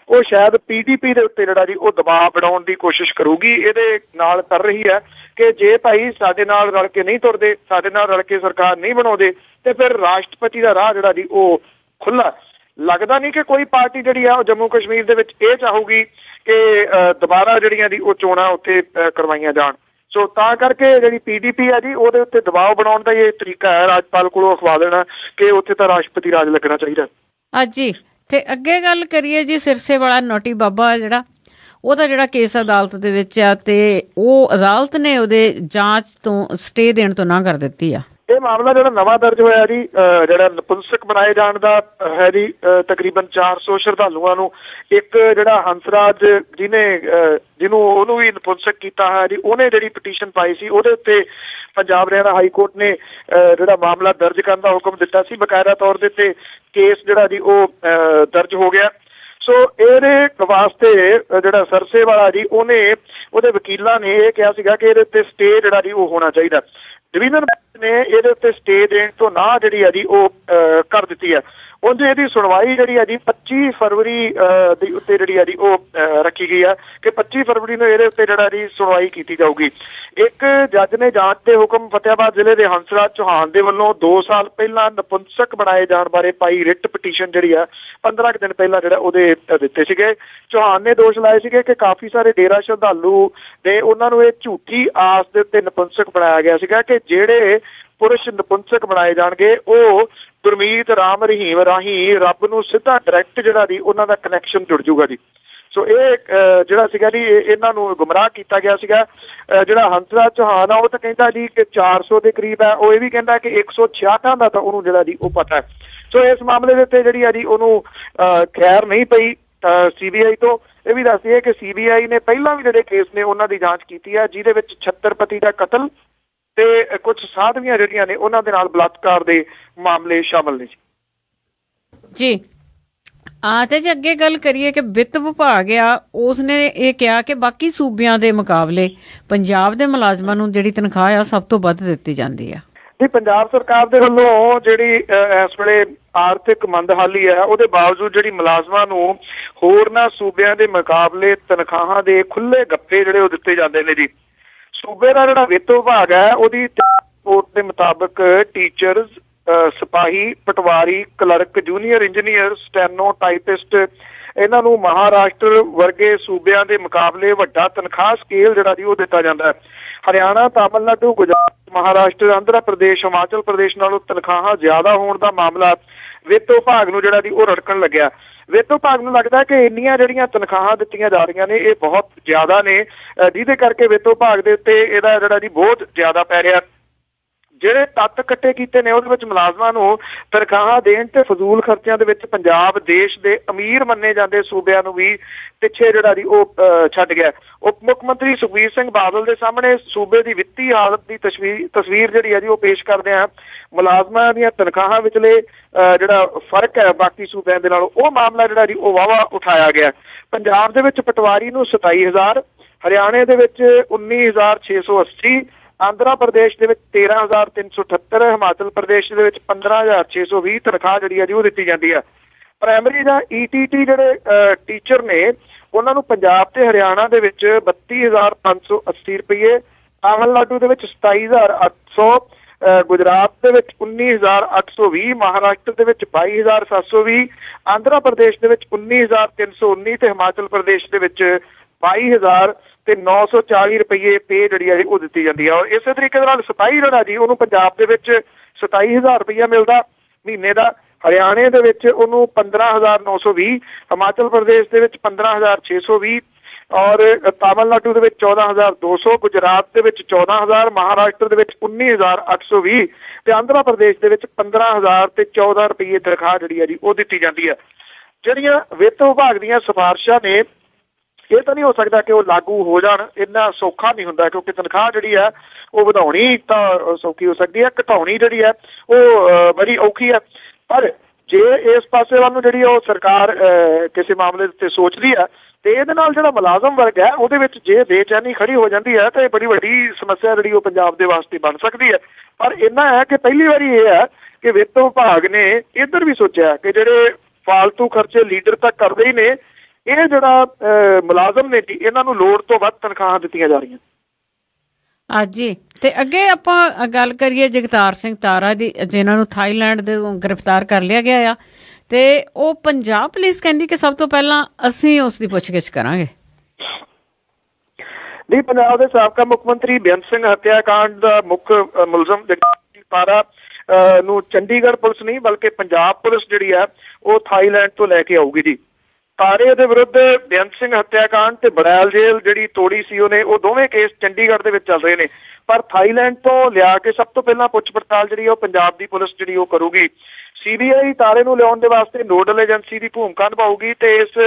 ਉਹ ਸ਼ਾਇਦ PDP ਦੇ ਉੱਤੇ ਜਿਹੜਾ ਜੀ ਉਹ ਦਬਾਅ ਬਣਾਉਣ ਦੀ ਕੋਸ਼ਿਸ਼ ਕਰੂਗੀ। ਇਹਦੇ ਨਾਲ ਕਰ ਰਹੀ ਹੈ ਕਿ ਜੇ ਭਾਈ ਸਾਡੇ ਨਾਲ ਰਲ ਕੇ ਨਹੀਂ ਤੁਰਦੇ, ਸਾਡੇ ਨਾਲ ਰਲ ਕੇ ਸਰਕਾਰ ਨਹੀਂ ਬਣਾਉਂਦੇ ਤੇ ਫਿਰ ਰਾਸ਼ਟਰਪਤੀ ਦਾ ਰਾਹ ਜਿਹੜਾ ਜੀ ਉਹ ਖੁੱਲ੍ਹਾ। ਲੱਗਦਾ ਨਹੀਂ ਕਿ ਕੋਈ ਪਾਰਟੀ ਜਿਹੜੀ ਆ ਉਹ ਜੰਮੂ ਕਸ਼ਮੀਰ ਦੇ ਵਿੱਚ ਇਹ ਚਾਹੂਗੀ ਕਿ ਦੁਬਾਰਾ ਜਿਹੜੀਆਂ ਦੀ ਉਹ ਚੋਣਾਂ ਉੱਥੇ ਕਰਵਾਈਆਂ ਜਾਣ। ਸੋ ਤਾਂ ਕਰਕੇ ਜਿਹੜੀ PDP ਹੈ ਜੀ ਉਹਦੇ ਉੱਤੇ ਦਬਾਅ ਬਣਾਉਣ ਦਾ ਇਹ ਤਰੀਕਾ ਹੈ ਰਾਜਪਾਲ ਕੋਲੋਂ ਅਖਵਾ ਦੇਣਾ ਕਿ ਉੱਥੇ ਤਾਂ ਰਾਸ਼ਟਰਪਤੀ ਰਾਜ ਲੱਗਣਾ ਚਾਹੀਦਾ। ਜੀ ਤੇ ਅੱਗੇ ਗੱਲ ਕਰੀਏ ਜੀ, ਸਿਰਸੇ ਵਾਲਾ ਨੋਟੀ ਬਾਬਾ ਜਿਹੜਾ ਉਹਦਾ ਜਿਹੜਾ ਕੇਸ ਅਦਾਲਤ ਦੇ ਵਿੱਚ ਆ ਤੇ ਉਹ ਅਦਾਲਤ ਨੇ ਉਹਦੇ ਜਾਂਚ ਤੋਂ ਸਟੇ ਦੇਣ ਤੋਂ ਨਾ ਕਰ ਦਿੱਤੀ ਆ। ਇਹ ਮਾਮਲਾ ਜਿਹੜਾ ਨਵਾਂ ਦਰਜ ਹੋਇਆ ਜੀ, ਜਿਹੜਾ ਨਪੁੰਸਕ ਬਣਾਏ ਜਾਣ ਦਾ ਹੈ ਜੀ, ਤਕਰੀਬਨ 400 ਸ਼ਰਧਾਲੂਆਂ ਨੂੰ ਇੱਕ ਜਿਹੜਾ ਹੰਸਰਾਜ ਜਿਹਨੂੰ ਉਹਨੂੰ ਵੀ ਨਪੁੰਸਕ ਕੀਤਾ ਹੈ ਜੀ, ਉਹਨੇ ਜਿਹੜੀ ਪਟੀਸ਼ਨ ਪਾਈ ਸੀ ਉਹਦੇ ਉੱਤੇ ਪੰਜਾਬ ਹਰਿਆਣਾ ਹਾਈ ਕੋਰਟ ਨੇ ਜਿਹੜਾ ਮਾਮਲਾ ਦਰਜ ਕਰਨ ਦਾ ਹੁਕਮ ਦਿੱਤਾ ਸੀ। ਬਕਾਇਦਾ ਤੌਰ ਦੇ ਉੱਤੇ ਕੇਸ ਜਿਹੜਾ ਜੀ ਉਹ ਦਰਜ ਹੋ ਗਿਆ। ਸੋ ਇਹਦੇ ਵਾਸਤੇ ਜਿਹੜਾ ਸਰਸੇ ਵਾਲਾ ਜੀ ਉਹਦੇ ਵਕੀਲਾਂ ਨੇ ਇਹ ਕਿਹਾ ਸੀਗਾ ਕਿ ਇਹਦੇ ਉੱਤੇ ਸਟੇ ਜਿਹੜਾ ਜੀ ਉਹ ਹੋਣਾ ਚਾਹੀਦਾ। ਡਿਵੀਜ਼ਨ ਨੇ ਇਹਦੇ ਉੱਤੇ ਸਟੇ ਦੇਣ ਤੋਂ ਨਾ ਜਿਹੜੀ ਹੈ ਜੀ ਉਹ ਕਰ ਦਿੱਤੀ ਹੈ। ਉਂਝ ਇਹਦੀ ਸੁਣਵਾਈ ਜਿਹੜੀ ਹੈ ਜੀ 25 ਫਰਵਰੀ ਦੇ ਉੱਤੇ ਜਿਹੜੀ ਹੈ ਜੀ ਉਹ ਰੱਖੀ ਗਈ ਹੈ ਕਿ 25 ਫਰਵਰੀ ਨੂੰ ਇਹਦੇ ਉੱਤੇ ਜਿਹੜਾ ਜੀ ਸੁਣਵਾਈ ਕੀਤੀ ਜਾਊਗੀ। ਇੱਕ ਜੱਜ ਨੇ ਜਾਂਚ ਦੇ ਹੁਕਮ ਫਤਿਆਬਾਦ ਜ਼ਿਲ੍ਹੇ ਦੇ ਹੰਸਰਾਜ ਚੌਹਾਨ ਦੇ ਵੱਲੋਂ 2 ਸਾਲ ਪਹਿਲਾਂ ਨਪੁੰਸਕ ਬਣਾਏ ਜਾਣ ਬਾਰੇ ਪਾਈ ਰਿਟ ਪਟੀਸ਼ਨ ਜਿਹੜੀ ਆ 15 ਦਿਨ ਪਹਿਲਾਂ ਜਿਹੜਾ ਉਹਦੇ ਦਿੱਤੇ ਸੀਗੇ। ਚੌਹਾਨ ਨੇ ਦੋਸ਼ ਲਾਏ ਸੀਗੇ ਕਿ ਕਾਫੀ ਸਾਰੇ ਡੇਰਾ ਸ਼ਰਧਾਲੂ ਨੇ ਉਹਨਾਂ ਨੂੰ ਇਹ ਝੂਠੀ ਆਸ ਦੇ ਉੱਤੇ ਨਪੁੰਸਕ ਬਣਾਇਆ ਗਿਆ ਸੀਗਾ ਕਿ ਜਿਹੜੇ ਪੁਰਸ਼ ਨਪੁੰਸਕ ਬਣਾਏ ਜਾਣਗੇ ਉਹ ਗੁਰਮੀਤ ਰਾਮ ਰਹੀਮ ਰਾਹੀਂ ਰੱਬ ਨੂੰ ਸਿੱਧਾ ਡਾਇਰੈਕਟ ਜਿਹੜਾ ਜੀ ਉਹਨਾਂ ਦਾ ਕਨੈਕਸ਼ਨ ਜੁੜ ਜੂਗਾ ਜੀ। ਸੋ ਇਹ ਜਿਹੜਾ ਸੀਗਾ ਜੀ ਇਹਨਾਂ ਨੂੰ ਗੁੰਮਰਾਹ ਕੀਤਾ ਗਿਆ ਸੀਗਾ। ਜਿਹੜਾ ਹੰਸਰਾਜ ਚੌਹਾਨ ਆ ਉਹ ਤਾਂ ਕਹਿੰਦਾ ਜੀ ਕਿ 400 ਦੇ ਕਰੀਬ ਹੈ, ਉਹ ਇਹ ਵੀ ਕਹਿੰਦਾ ਕਿ 166 ਦਾ ਤਾਂ ਉਹਨੂੰ ਜਿਹੜਾ ਜੀ ਉਹ ਪਤਾ ਹੈ। ਸੋ ਇਸ ਮਾਮਲੇ ਦੇ ਉੱਤੇ ਜਿਹੜੀ ਆ ਜੀ ਉਹਨੂੰ ਖੈਰ ਨਹੀਂ ਪਈ CBI ਤੋਂ। ਇਹ ਵੀ ਦੱਸਦੀ ਹੈ ਕਿ CBI ਨੇ ਪਹਿਲਾਂ ਵੀ ਜਿਹੜੇ ਕੇਸ ਨੇ ਉਹਨਾਂ ਦੀ ਜਾਂਚ ਕੀਤੀ ਹੈ ਜਿਹਦੇ ਵਿੱਚ ਛਤਰਪਤੀ ਦਾ ਕਤਲ ਤੇ ਕੁਝ ਸਾਧਵੀਆਂ ਜਿਹੜੀਆਂ ਨੇ ਉਹਨਾਂ ਦੇ ਨਾਲ ਬਲਾਤਕਾਰ ਦੇ ਮਾਮਲੇ ਸ਼ਾਮਲ ਨੇ ਜੀ। ਤੇ ਜੇ ਅੱਗੇ ਗੱਲ ਕਰੀਏ ਕਿ ਵਿੱਤ ਵਿਭਾਗ ਆ ਉਸਨੇ ਇਹ ਕਿਹਾ ਕਿ ਬਾਕੀ ਸੂਬਿਆਂ ਦੇ ਮੁਕਾਬਲੇ ਪੰਜਾਬ ਦੇ ਮੁਲਾਜ਼ਮਾਂ ਨੂੰ ਜਿਹੜੀ ਤਨਖਾਹ ਆ ਸਭ ਤੋਂ ਵੱਧ ਦਿੱਤੀ ਜਾਂਦੀ ਆ ਜੀ। ਪੰਜਾਬ ਸਰਕਾਰ ਦੇ ਵੱਲੋਂ ਜਿਹੜੀ ਇਸ ਵੇਲੇ ਆਰਥਿਕ ਮੰਦਹਾਲੀ ਹੈ ਉਹਦੇ ਬਾਵਜੂਦ ਜਿਹੜੀ ਮੁਲਾਜ਼ਮਾਂ ਨੂੰ ਹੋਰਨਾਂ ਸੂਬਿਆਂ ਦੇ ਮੁਕਾਬਲੇ ਤਨਖਾਹਾਂ ਦੇ ਖੁੱਲੇ ਗੱਫੇ ਜਿਹੜੇ ਉਹ ਦਿੱਤੇ ਜਾਂਦੇ ਨੇ ਜੀ। ਸੂਬੇ ਦਾ ਜਿਹੜਾ ਵਿੱਤ ਵਿਭਾਗ ਹੈ ਉਹਦੀ ਰਿਪੋਰਟ ਦੇ ਮੁਤਾਬਕ ਟੀਚਰਸ, ਸਿਪਾਹੀ, ਪਟਵਾਰੀ, clerk, junior engineer, steno, typist ਇਹਨਾਂ ਨੂੰ ਮਹਾਰਾਸ਼ਟਰ ਵਰਗੇ ਸੂਬਿਆਂ ਦੇ ਮੁਕਾਬਲੇ ਵੱਡਾ ਤਨਖਾਹ ਸਕੇਲ ਜਿਹੜਾ ਜੀ ਉਹ ਦਿੱਤਾ ਜਾਂਦਾ ਹੈ। ਹਰਿਆਣਾ, ਤਾਮਿਲਨਾਡੂ, ਗੁਜਰਾਤ, ਮਹਾਰਾਸ਼ਟਰ, ਆਂਧਰਾ ਪ੍ਰਦੇਸ਼, ਹਿਮਾਚਲ ਪ੍ਰਦੇਸ਼ ਨਾਲੋਂ ਤਨਖਾਹਾਂ ਜ਼ਿਆਦਾ ਹੋਣ ਦਾ ਮਾਮਲਾ ਵਿੱਤ ਵਿਭਾਗ ਨੂੰ ਜਿਹੜਾ ਜੀ ਉਹ ਰੜਕਣ ਲੱਗਿਆ। ਵਿੱਤ ਵਿਭਾਗ ਨੂੰ ਲੱਗਦਾ ਕਿ ਇੰਨੀਆਂ ਜਿਹੜੀਆਂ ਤਨਖਾਹਾਂ ਦਿੱਤੀਆਂ ਜਾ ਰਹੀਆਂ ਨੇ ਇਹ ਬਹੁਤ ਜ਼ਿਆਦਾ ਨੇ, ਜਿਹਦੇ ਕਰਕੇ ਵਿੱਤ ਵਿਭਾਗ ਦੇ ਉੱਤੇ ਇਹਦਾ ਜਿਹੜਾ ਜੀ ਬਹੁਤ ਜ਼ਿਆਦਾ ਪੈ ਰਿਹਾ। ਜਿਹੜੇ ਤੱਤ ਇਕੱਠੇ ਕੀਤੇ ਨੇ ਉਹਦੇ ਵਿੱਚ ਮੁਲਾਜ਼ਮਾਂ ਨੂੰ ਤਨਖਾਹਾਂ ਦੇਣ ਤੇ ਫਜ਼ੂਲ ਖਰਚਿਆਂ ਦੇ ਵਿੱਚ ਪੰਜਾਬ ਦੇਸ਼ ਦੇ ਅਮੀਰ ਮੰਨੇ ਜਾਂਦੇ ਸੂਬਿਆਂ ਨੂੰ ਵੀ ਪਿੱਛੇ ਜਿਹੜਾ ਜੀ ਉਹ ਛੱਡ ਗਿਆ। ਉਪ ਮੁੱਖ ਮੰਤਰੀ ਸੁਖਬੀਰ ਸਿੰਘ ਬਾਦਲ ਦੇ ਸਾਹਮਣੇ ਸੂਬੇ ਦੀ ਵਿੱਤੀ ਹਾਲਤ ਦੀ ਤਸਵੀਰ ਜਿਹੜੀ ਹੈ ਜੀ ਉਹ ਪੇਸ਼ ਕਰਦੇ ਆ। ਮੁਲਾਜ਼ਮਾਂ ਦੀਆਂ ਤਨਖਾਹਾਂ ਵਿਚਲੇ ਜਿਹੜਾ ਫਰਕ ਹੈ ਬਾਕੀ ਸੂਬਿਆਂ ਦੇ ਨਾਲੋਂ, ਉਹ ਮਾਮਲਾ ਜਿਹੜਾ ਜੀ ਉਹ ਵਾਹਵਾ ਉਠਾਇਆ ਗਿਆ। ਪੰਜਾਬ ਦੇ ਵਿੱਚ ਪਟਵਾਰੀ ਨੂੰ 27,000, ਹਰਿਆਣੇ ਦੇ ਵਿੱਚ 19,680, ਆਂਧਰਾ ਪ੍ਰਦੇਸ਼ ਦੇ ਵਿੱਚ 13,378, ਹਿਮਾਚਲ ਪ੍ਰਦੇਸ਼ ਦੇ ਵਿੱਚ 15,620 ਤਨਖਾਹ ਜਿਹੜੀ ਹੈ ਜੀ ਉਹ ਦਿੱਤੀ ਜਾਂਦੀ ਹੈ। ਪ੍ਰਾਇਮਰੀ ਜਾਂ ETT ਜਿਹੜੇ ਟੀਚਰ ਨੇ ਉਹਨਾਂ ਨੂੰ ਪੰਜਾਬ ਤੇ ਹਰਿਆਣਾ ਦੇ ਵਿੱਚ 32,580 ਰੁਪਏ, ਤਾਮਿਲਨਾਡੂ ਦੇ ਵਿੱਚ 27,800, ਗੁਜਰਾਤ ਦੇ ਵਿੱਚ 19,820, ਮਹਾਰਾਸ਼ਟਰ ਦੇ ਵਿੱਚ 22,720, ਆਂਧਰਾ ਪ੍ਰਦੇਸ਼ ਦੇ ਵਿੱਚ 19,319 ਤੇ ਹਿਮਾਚਲ ਪ੍ਰਦੇਸ਼ ਦੇ ਵਿੱਚ 22,940 ਰੁਪਏ ਪੇ ਜਿਹੜੀ ਹੈ ਉਹ ਦਿੱਤੀ ਜਾਂਦੀ ਹੈ। ਔਰ ਇਸੇ ਤਰੀਕੇ ਦੇ ਨਾਲ ਸਿਪਾਹੀ ਜਿਹੜਾ ਜੀ ਉਹਨੂੰ ਪੰਜਾਬ ਦੇ ਵਿੱਚ 27,000 ਰੁਪਇਆ ਮਿਲਦਾ ਮਹੀਨੇ ਦਾ, ਹਰਿਆਣੇ ਦੇ ਵਿੱਚ ਉਹਨੂੰ 15,920, ਹਿਮਾਚਲ ਪ੍ਰਦੇਸ਼ ਦੇ ਵਿੱਚ 15,620 ਔਰ ਤਾਮਿਲਨਾਡੂ ਦੇ ਵਿੱਚ 14,200, ਗੁਜਰਾਤ ਦੇ ਵਿੱਚ 14,000, ਮਹਾਰਾਸ਼ਟਰ ਦੇ ਵਿੱਚ 19,820 ਤੇ ਆਂਧਰਾ ਪ੍ਰਦੇਸ਼ ਦੇ ਵਿੱਚ 15,000 ਤੇ 14 ਰੁਪਏ ਤਨਖਾਹ ਜਿਹੜੀ ਹੈ ਜੀ ਉਹ ਦਿੱਤੀ ਜਾਂਦੀ ਹੈ। ਜਿਹੜੀਆਂ ਵਿੱਤ ਵਿਭਾਗ ਦੀਆਂ ਸਿਫਾਰਿਸ਼ਾਂ ਨੇ ਇਹ ਤਾਂ ਨਹੀਂ ਹੋ ਸਕਦਾ ਕਿ ਉਹ ਲਾਗੂ ਹੋ ਜਾਣ, ਇੰਨਾ ਸੌਖਾ ਨਹੀਂ ਹੁੰਦਾ ਕਿਉਂਕਿ ਤਨਖਾਹ ਜਿਹੜੀ ਹੈ ਉਹ ਵਧਾਉਣੀ ਤਾਂ ਸੌਖੀ ਹੋ ਸਕਦੀ ਹੈ, ਘਟਾਉਣੀ ਜਿਹੜੀ ਹੈ ਉਹ ਬੜੀ ਔਖੀ ਹੈ। ਪਰ ਜੇ ਇਸ ਪਾਸੇ ਵੱਲ ਨੂੰ ਜਿਹੜੀ ਉਹ ਸਰਕਾਰ ਕਿਸੇ ਮਾਮਲੇ ਉੱਤੇ ਸੋਚਦੀ ਹੈ ਤੇ ਇਹਦੇ ਨਾਲ ਜਿਹੜਾ ਮੁਲਾਜ਼ਮ ਵਰਗ ਹੈ ਉਹਦੇ ਵਿੱਚ ਜੇ ਬੇਚੈਨੀ ਖੜੀ ਹੋ ਜਾਂਦੀ ਹੈ ਤਾਂ ਇਹ ਬੜੀ ਵੱਡੀ ਸਮੱਸਿਆ ਜਿਹੜੀ ਉਹ ਪੰਜਾਬ ਦੇ ਵਾਸਤੇ ਬਣ ਸਕਦੀ ਹੈ। ਪਰ ਇੰਨਾ ਹੈ ਕਿ ਪਹਿਲੀ ਵਾਰੀ ਇਹ ਹੈ ਕਿ ਵਿੱਤ ਵਿਭਾਗ ਨੇ ਇੱਧਰ ਵੀ ਸੋਚਿਆ ਕਿ ਜਿਹੜੇ ਫਾਲਤੂ ਖਰਚੇ ਲੀਡਰ ਤਾਂ ਕਰਦੇ ਹੀ ਨੇ, ਇਹ ਜਿਹੜਾ ਮੁਲਾਜ਼ਮ ਨੇ ਜੀ ਇਹਨਾਂ ਨੂੰ ਲੋੜ ਤੋਂ ਵੱਧ ਤਨਖਾਹਾਂ ਦਿੱਤੀਆਂ ਜਾ ਰਹੀਆਂ। ਜੀ ਤੇ ਅੱਗੇ ਆਪਾਂ ਗੱਲ ਕਰੀਏ ਜਗਤਾਰ ਸਿੰਘ ਤਾਰਾ ਦੀ, ਜਿਨ੍ਹਾਂ ਨੂੰ ਥਾਈਲੈਂਡ ਦੇ ਗ੍ਰਿਫਤਾਰ ਕਰ ਲਿਆ ਗਿਆ ਆ ਤੇ ਉਹ ਪੰਜਾਬ ਪੁਲਿਸ ਕਹਿੰਦੀ ਕਿ ਸਭ ਤੋਂ ਪਹਿਲਾਂ ਅਸੀਂ ਉਸ ਦੀ ਪੁੱਛਗਿੱਛ ਕਰਾਂਗੇ। ਜੀ ਪੰਜਾਬ ਦੇ ਸਾਬਕਾ ਮੁੱਖ ਮੰਤਰੀ ਬੇਅੰਤ ਸਿੰਘ ਹੱਤਿਆਕਾਂਡ ਦਾ ਮੁੱਖ ਮੁਲਜ਼ਮ ਜਗਤਾਰ ਸਿੰਘ ਤਾਰਾ ਨੂੰ ਚੰਡੀਗੜ੍ਹ ਪੁਲਿਸ ਨਹੀਂ ਬਲਕਿ ਪੰਜਾਬ ਪੁਲਿਸ ਜਿਹੜੀ ਹੈ ਉਹ ਥਾਈਲੈਂਡ ਤੋਂ ਲੈ ਕੇ ਆਊਗੀ ਜੀ। ਤਾਰੇ ਦੇ ਵਿਰੁੱਧ ਬੇਅੰਤ ਸਿੰਘ ਹੱਤਿਆਕਾਂਡ ਤੇ ਬੜੈਲ ਜੇਲ੍ਹ ਜਿਹੜੀ ਤੋੜੀ ਸੀ ਉਹਨੇ, ਉਹ ਦੋਵੇਂ ਕੇਸ ਚੰਡੀਗੜ੍ਹ ਦੇ ਵਿੱਚ ਚੱਲ ਰਹੇ ਨੇ। ਪਰ ਥਾਈਲੈਂਡ ਤੋਂ ਲਿਆ ਕੇ ਸਭ ਤੋਂ ਪਹਿਲਾਂ ਪੁੱਛ ਪੜਤਾਲ ਜਿਹੜੀ ਉਹ ਪੰਜਾਬ ਦੀ ਪੁਲਿਸ ਜਿਹੜੀ ਉਹ ਕਰੂਗੀ। CBI ਤਾਰੇ ਨੂੰ ਲਿਆਉਣ ਦੇ ਵਾਸਤੇ ਨੋਡਲ ਏਜੰਸੀ ਦੀ ਭੂਮਿਕਾ ਨਿਭਾਊਗੀ ਤੇ ਇਸ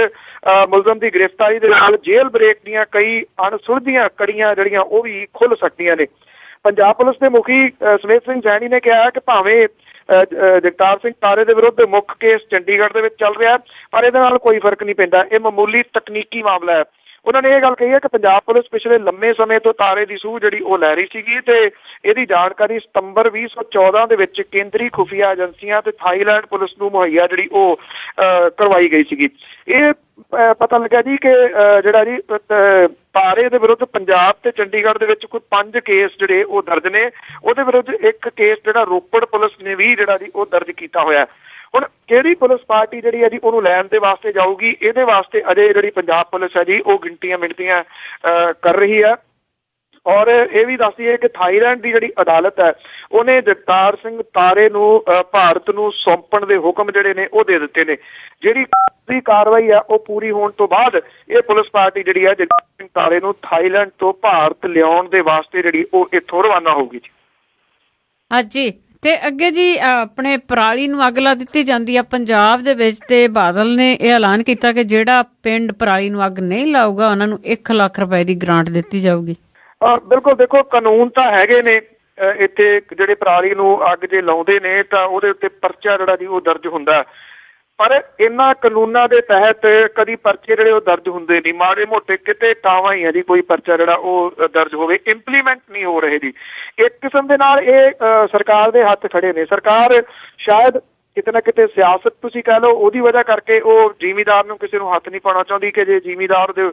ਮੁਲਜ਼ਮ ਦੀ ਗ੍ਰਿਫਤਾਰੀ ਦੇ ਨਾਲ ਜੇਲ੍ਹ ਬ੍ਰੇਕ ਦੀਆਂ ਕਈ ਅਣਸੁਲਝੀਆਂ ਕੜੀਆਂ ਜਿਹੜੀਆਂ ਉਹ ਵੀ ਖੁੱਲ ਸਕਦੀਆਂ ਨੇ। ਪੰਜਾਬ ਪੁਲਿਸ ਦੇ ਮੁਖੀ ਸਮੇਤ ਸਿੰਘ ਸੈਣੀ ਨੇ ਕਿਹਾ ਕਿ ਭਾਵੇਂ ਜਗਤਾਰ ਸਿੰਘ ਤਾਰੇ ਦੇ ਵਿਰੁੱਧ ਮੁੱਖ ਕੇਸ ਚੰਡੀਗੜ੍ਹ ਦੇ ਵਿੱਚ ਚੱਲ ਰਿਹਾ ਪਰ ਇਹਦੇ ਨਾਲ ਕੋਈ ਫਰਕ ਨਹੀਂ ਪੈਂਦਾ, ਇਹ ਮਾਮੂਲੀ ਤਕਨੀਕੀ ਮਾਮਲਾ ਹੈ। ਉਹਨਾਂ ਨੇ ਇਹ ਗੱਲ ਕਹੀ ਹੈ ਕਿ ਪੰਜਾਬ ਪੁਲਿਸ ਪਿਛਲੇ ਲੰਮੇ ਸਮੇਂ ਤੋਂ ਤਾਰੇ ਦੀ ਸੂਹ ਜਿਹੜੀ ਉਹ ਲੈ ਰਹੀ ਸੀਗੀ ਤੇ ਇਹਦੀ ਜਾਣਕਾਰੀ ਸਤੰਬਰ 2014 ਦੇ ਵਿੱਚ ਕੇਂਦਰੀ ਖੁਫੀਆ ਏਜੰਸੀਆਂ ਤੇ ਥਾਈਲੈਂਡ ਪੁਲਿਸ ਨੂੰ ਮੁਹੱਈਆ ਜਿਹੜੀ ਉਹ ਕਰਵਾਈ ਗਈ ਸੀਗੀ। ਇਹ ਪਤਾ ਲੱਗਾ ਜੀ ਕਿ ਜਿਹੜਾ ਜੀ ਤਾਰੇ ਦੇ ਵਿਰੁੱਧ ਪੰਜਾਬ ਤੇ ਚੰਡੀਗੜ੍ਹ ਦੇ ਵਿੱਚ ਕੋਈ 5 ਕੇਸ ਜਿਹੜੇ ਉਹ ਦਰਜ ਨੇ, ਉਹਦੇ ਵਿਰੁੱਧ ਇੱਕ ਕੇਸ ਜਿਹੜਾ ਰੋਪੜ ਪੁਲਿਸ ਨੇ ਵੀ ਜਿਹੜਾ ਜੀ ਉਹ ਦਰਜ ਕੀਤਾ ਹੋਇਆ। ਹੁਣ ਕਿਹੜੀ ਪੁਲਿਸ ਪਾਰਟੀ ਜਿਹੜੀ ਹੈ ਜੀ ਉਹਨੂੰ ਲੈਣ ਦੇ ਵਾਸਤੇ ਜਾਊਗੀ, ਇਹਦੇ ਵਾਸਤੇ ਅਜੇ ਜਿਹੜੀ ਪੰਜਾਬ ਪੁਲਿਸ ਹੈ ਜੀ ਉਹ ਗਿਣਤੀਆਂ ਮਿਣਤੀਆਂ ਕਰ ਰਹੀ ਹੈ। ਔਰ ਇਹ ਵੀ ਦੱਸ ਦਈਏ ਕਿ ਥਾਈਲੈਂਡ ਦੀ ਜਿਹੜੀ ਅਦਾਲਤ ਹੈ ਉਹਨੇ ਜਗਤਾਰ ਸਿੰਘ ਤਾਰੇ ਨੂੰ ਭਾਰਤ ਨੂੰ ਸੌਂਪਣ ਦੇ ਹੁਕਮ ਜਿਹੜੇ ਨੇ ਉਹ ਦੇ ਦਿੱਤੇ ਨੇ। ਜਿਹੜੀ ਕਾਰਵਾਈ ਹੈ ਉਹ ਪੂਰੀ ਹੋਣ ਤੋਂ ਬਾਅਦ ਇਹ ਪੁਲਿਸ ਪਾਰਟੀ ਜਿਹੜੀ ਹੈ ਜਗਤਾਰ ਸਿੰਘ ਤਾਰੇ ਨੂੰ ਥਾਈਲੈਂਡ ਤੋਂ ਭਾਰਤ ਲਿਆਉਣ ਦੇ ਵਾਸਤੇ ਜਿਹੜੀ ਉਹ ਇੱਥੋਂ ਰਵਾਨਾ ਹੋਊਗੀ ਜੀ। ਹਾਂਜੀ ਤੇ ਅੱਗੇ ਜੀ ਆਪਣੇ ਪਰਾਲੀ ਨੂੰ ਅੱਗ ਲਾ ਦਿੱਤੀ ਜਾਂਦੀ ਆ ਪੰਜਾਬ ਦੇ ਵਿੱਚ ਤੇ ਬਾਦਲ ਨੇ ਇਹ ਐਲਾਨ ਕੀਤਾ ਕਿ ਜਿਹੜਾ ਪਿੰਡ ਪਰਾਲੀ ਨੂੰ ਅੱਗ ਨਹੀਂ ਲਾਊਗਾ ਉਹਨਾਂ ਨੂੰ 1 ਲੱਖ ਰੁਪਏ ਦੀ ਗ੍ਰਾਂਟ ਦਿੱਤੀ ਜਾਊਗੀ। ਬਿਲਕੁਲ, ਦੇਖੋ ਕਾਨੂੰਨ ਤਾਂ ਹੈਗੇ ਨੇ ਇੱਥੇ, ਜਿਹੜੇ ਪਰਾਲੀ ਨੂੰ ਅੱਗ ਜੇ ਲਾਉਂਦੇ ਨੇ ਤਾਂ ਉਹਦੇ ਉੱਤੇ ਪਰਚਾ ਜਿਹੜਾ ਜੀ ਉਹ ਦਰਜ ਹੁੰਦਾ, ਪਰ ਇਹਨਾਂ ਕਾਨੂੰਨਾਂ ਦੇ ਤਹਿਤ ਕਦੀ ਪਰਚੇ ਜਿਹੜੇ ਉਹ ਦਰਜ ਹੁੰਦੇ ਨਹੀਂ। ਮਾੜੇ ਮੋਟੇ ਕਿਤੇ ਟਾਵਾਂ ਹੀ ਹੈ ਜੀ ਕੋਈ ਪਰਚਾ ਜਿਹੜਾ ਉਹ ਦਰਜ ਹੋਵੇ, ਇੰਪਲੀਮੈਂਟ ਨਹੀਂ ਹੋ ਰਹੇ ਜੀ। ਇੱਕ ਕਿਸਮ ਦੇ ਨਾਲ ਇਹ ਸਰਕਾਰ ਦੇ ਹੱਥ ਖੜੇ ਨੇ। ਸਰਕਾਰ ਸ਼ਾਇਦ ਕਿਤੇ ਨਾ ਕਿਤੇ ਸਿਆਸਤ ਤੁਸੀਂ ਕਹਿ ਲਓ ਉਹਦੀ ਵਜ੍ਹਾ ਕਰਕੇ ਉਹ ਜ਼ਿਮੀਦਾਰ ਨੂੰ ਕਿਸੇ ਨੂੰ ਹੱਥ ਨਹੀਂ ਪਾਉਣਾ ਚਾਹੁੰਦੀ ਕਿ ਜੇ ਜ਼ਿਮੀਦਾਰ ਦੇ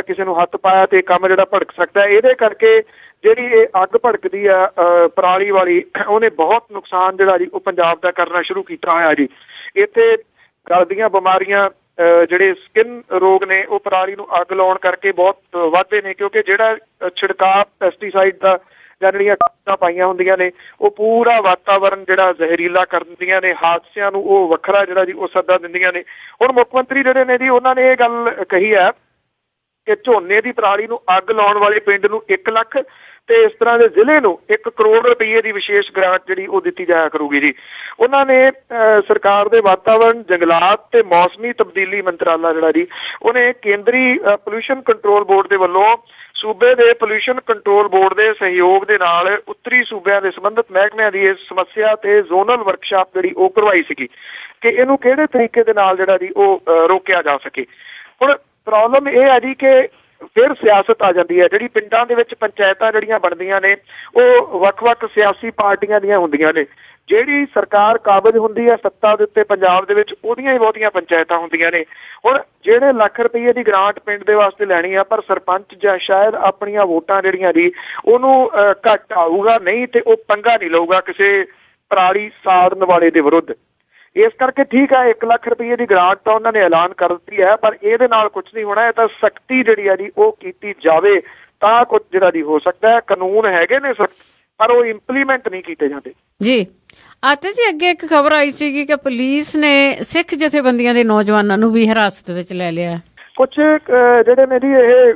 ਕਿਸੇ ਨੂੰ ਹੱਥ ਪਾਇਆ ਤੇ ਕੰਮ ਜਿਹੜਾ ਭੜਕ ਸਕਦਾ। ਇਹਦੇ ਕਰਕੇ ਜਿਹੜੀ ਇਹ ਅੱਗ ਭੜਕਦੀ ਆ ਪਰਾਲੀ ਵਾਲੀ, ਉਹਨੇ ਬਹੁਤ ਨੁਕਸਾਨ ਜਿਹੜਾ ਜੀ ਉਹ ਪੰਜਾਬ ਦਾ ਕਰਨਾ ਸ਼ੁਰੂ ਕੀਤਾ ਹੋਇਆ ਜੀ। ਇੱਥੇ ਗਲ ਦੀਆਂ ਬਿਮਾਰੀਆਂ ਜਿਹੜੇ ਸਕਿਨ ਰੋਗ ਨੇ ਉਹ ਪਰਾਲੀ ਨੂੰ ਅੱਗ ਲਾਉਣ ਕਰਕੇ ਬਹੁਤ ਵੱਧਦੇ ਨੇ, ਕਿਉਂਕਿ ਜਿਹੜਾ ਛਿੜਕਾਅ ਪੈਸਟੀਸਾਈਡ ਦਾ ਜਾਂ ਜਿਹੜੀਆਂ ਖਾਦਾਂ ਪਾਈਆਂ ਹੁੰਦੀਆਂ ਨੇ ਉਹ ਪੂਰਾ ਵਾਤਾਵਰਨ ਜਿਹੜਾ ਜ਼ਹਿਰੀਲਾ ਕਰ ਦਿੰਦੀਆਂ ਨੇ, ਹਾਦਸਿਆਂ ਨੂੰ ਉਹ ਵੱਖਰਾ ਜਿਹੜਾ ਜੀ ਉਹ ਸੱਦਾ ਦਿੰਦੀਆਂ ਨੇ। ਹੁਣ ਮੁੱਖ ਮੰਤਰੀ ਜਿਹੜੇ ਨੇ ਜੀ ਉਹਨਾਂ ਨੇ ਇਹ ਗੱਲ ਕਹੀ ਹੈ ਕਿ ਝੋਨੇ ਦੀ ਪਰਾਲੀ ਨੂੰ ਅੱਗ ਲਾਉਣ ਵਾਲੇ ਪਿੰਡ ਨੂੰ 1 ਲੱਖ ਤੇ ਇਸ ਤਰ੍ਹਾਂ ਦੇ ਜ਼ਿਲ੍ਹੇ ਨੂੰ 1 ਕਰੋੜ ਰੁਪਏ ਦੀ ਵਿਸ਼ੇਸ਼ ਗ੍ਰਾਂਟ ਜਿਹੜੀ ਉਹ ਦਿੱਤੀ ਜਾਇਆ ਕਰੂਗੀ ਜੀ। ਉਹਨਾਂ ਨੇ ਸਰਕਾਰ ਦੇ ਵਾਤਾਵਰਣ, ਜੰਗਲਾਤ ਤੇ ਮੌਸਮੀ ਤਬਦੀਲੀ ਮੰਤਰਾਲਾ ਜਿਹੜਾ ਜੀ ਉਹਨੇ ਕੇਂਦਰੀ ਪੋਲਿਊਸ਼ਨ ਕੰਟਰੋਲ ਬੋਰਡ ਦੇ ਵੱਲੋਂ ਸੂਬੇ ਦੇ ਪੋਲਿਊਸ਼ਨ ਕੰਟਰੋਲ ਬੋਰਡ ਦੇ ਸਹਿਯੋਗ ਦੇ ਨਾਲ ਉੱਤਰੀ ਸੂਬਿਆਂ ਦੇ ਸੰਬੰਧਿਤ ਮਹਿਕਮਿਆਂ ਦੀ ਇਸ ਸਮੱਸਿਆ ਤੇ ਜ਼ੋਨਲ ਵਰਕਸ਼ਾਪ ਜਿਹੜੀ ਉਹ ਕਰਵਾਈ ਸੀਗੀ ਕਿ ਇਹਨੂੰ ਕਿਹੜੇ ਤਰੀਕੇ ਦੇ ਨਾਲ ਜਿਹੜਾ ਜੀ ਉਹ ਰੋਕਿਆ ਜਾ ਸਕੇ। ਹੁਣ ਪ੍ਰੋਬਲਮ ਇਹ ਹੈ ਜੀ ਕਿ ਫਿਰ ਸਿਆਸਤ ਆ ਜਾਂਦੀ ਹੈ। ਜਿਹੜੀ ਪਿੰਡਾਂ ਦੇ ਵਿੱਚ ਪੰਚਾਇਤਾਂ ਜਿਹੜੀਆਂ ਬਣਦੀਆਂ ਨੇ ਉਹ ਵੱਖ-ਵੱਖ ਸਿਆਸੀ ਪਾਰਟੀਆਂ ਦੀਆਂ ਹੁੰਦੀਆਂ ਨੇ। ਜਿਹੜੀ ਸਰਕਾਰ ਕਾਬਜ਼ ਹੁੰਦੀ ਹੈ ਸੱਤਾ ਦੇ ਉੱਤੇ ਪੰਜਾਬ ਦੇ ਵਿੱਚ, ਉਹਦੀਆਂ ਹੀ ਬਹੁਤੀਆਂ ਪੰਚਾਇਤਾਂ ਹੁੰਦੀਆਂ ਨੇ। ਹੁਣ ਜਿਹੜੇ ਲੱਖ ਰੁਪਏ ਦੀ ਗ੍ਰਾਂਟ ਪਿੰਡ ਦੇ ਵਾਸਤੇ ਲੈਣੀ ਆ, ਪਰ ਸਰਪੰਚ ਜਾਂ ਸ਼ਾਇਦ ਆਪਣੀਆਂ ਵੋਟਾਂ ਜਿਹੜੀਆਂ ਜੀ ਉਹਨੂੰ ਘੱਟ ਆਊਗਾ ਨਹੀਂ ਤੇ ਉਹ ਪੰਗਾ ਨਹੀਂ ਲਊਗਾ ਕਿਸੇ ਪਰਾਲੀ ਸਾੜਨ ਵਾਲੇ ਦੇ ਵਿਰੁੱਧ। ਇਸ ਕਰਕੇ ਠੀਕ ਹੈ 1 ਲੱਖ ਰੁਪਏ ਦੀ ਗ੍ਰਾਂਟ ਤਾਂ ਉਹਨਾਂ ਨੇ ਐਲਾਨ ਕਰ ਦਿੱਤੀ ਹੈ, ਪਰ ਇਹਦੇ ਨਾਲ ਕੁਝ ਨਹੀਂ ਹੋਣਾ। ਇਹ ਤਾਂ ਸਖਤੀ ਜਿਹੜੀ ਆ ਜੀ ਉਹ ਕੀਤੀ ਜਾਵੇ ਤਾਂ ਕੁਝ ਜਿਹੜਾ ਜੀ ਹੋ ਸਕਦਾ ਹੈ। ਕਾਨੂੰਨ ਹੈਗੇ ਨੇ ਸਖਤ, ਪਰ ਉਹ ਇੰਪਲੀਮੈਂਟ ਨਹੀਂ ਕੀਤੇ ਜਾਂਦੇ ਜੀ। ਅਤੇ ਜੀ ਅੱਗੇ ਇੱਕ ਖਬਰ ਆਈ ਸੀਗੀ ਕਿ ਪੁਲਿਸ ਨੇ ਸਿੱਖ ਜਥੇਬੰਦੀਆਂ ਦੇ ਨੌਜਵਾਨਾਂ ਨੂੰ ਵੀ ਹਿਰਾਸਤ ਵਿੱਚ ਲੈ ਲਿਆ। ਕੁਝ ਜਿਹੜੇ ਨੇ ਜੀ ਇਹ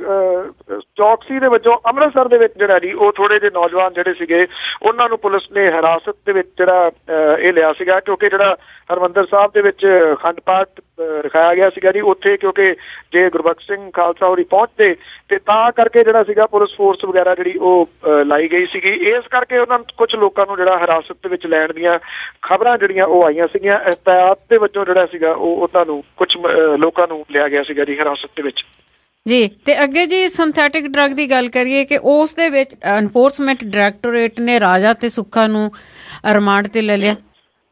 ਚੌਕਸੀ ਦੇ ਵਜੋਂ ਅੰਮ੍ਰਿਤਸਰ ਦੇ ਵਿੱਚ ਜਿਹੜਾ ਜੀ ਉਹ ਥੋੜੇ ਜਿਹੇ ਨੌਜਵਾਨ ਜਿਹੜੇ ਸੀਗੇ ਉਹਨਾਂ ਨੂੰ ਪੁਲਿਸ ਨੇ ਹਿਰਾਸਤ ਦੇ ਵਿੱਚ ਜਿਹੜਾ ਇਹ ਲਿਆ ਸੀਗਾ, ਕਿਉਂਕਿ ਜਿਹੜਾ ਹਰਿਮੰਦਰ ਸਾਹਿਬ ਦੇ ਵਿੱਚ ਅਖੰਡ ਪਾਠ ਰਖਾਇਆ ਗਿਆ ਸੀਗਾ ਜੀ ਉੱਥੇ, ਕਿਉਂਕਿ ਜੇ ਗੁਰਬਖਸ਼ ਸਿੰਘ ਖਾਲਸਾ ਹੋਰੀ ਪਹੁੰਚਦੇ ਤੇ ਤਾਂ ਕਰਕੇ ਜਿਹੜਾ ਸੀਗਾ ਪੁਲਿਸ ਫੋਰਸ ਵਗੈਰਾ ਜਿਹੜੀ ਉਹ ਲਾਈ ਗਈ ਸੀਗੀ। ਇਸ ਕਰਕੇ ਉਹਨਾਂ ਕੁਝ ਲੋਕਾਂ ਨੂੰ ਜਿਹੜਾ ਹਿਰਾਸਤ ਦੇ ਵਿੱਚ ਲੈਣ ਦੀਆਂ ਖਬਰਾਂ ਜਿਹੜੀਆਂ ਉਹ ਆਈਆਂ ਸੀਗੀਆਂ। ਇਹਤਿਆਤ ਦੇ ਵਜੋਂ ਜਿਹੜਾ ਸੀਗਾ ਉਹ ਉਹਨਾਂ ਨੂੰ ਕੁਝ ਲੋਕਾਂ ਨੂੰ ਲਿਆ ਗਿਆ ਸੀਗਾ ਜੀ ਹਿਰਾਸਤ ਦੇ ਵਿੱਚ ਜੀ। ਤੇ ਅੱਗੇ ਜੀ ਸਿੰਥੈਟਿਕ ਡਰੱਗ ਦੀ ਗੱਲ ਕਰੀਏ ਕਿ ਉਸ ਦੇ ਵਿੱਚ ਐਨਫੋਰਸਮੈਂਟ ਡਾਇਰੈਕਟੋਰੇਟ ਨੇ ਰਾਜਾ ਤੇ ਸੁੱਖਾ ਨੂੰ ਰਿਮਾਂਡ ਤੇ ਲੈ ਲਿਆ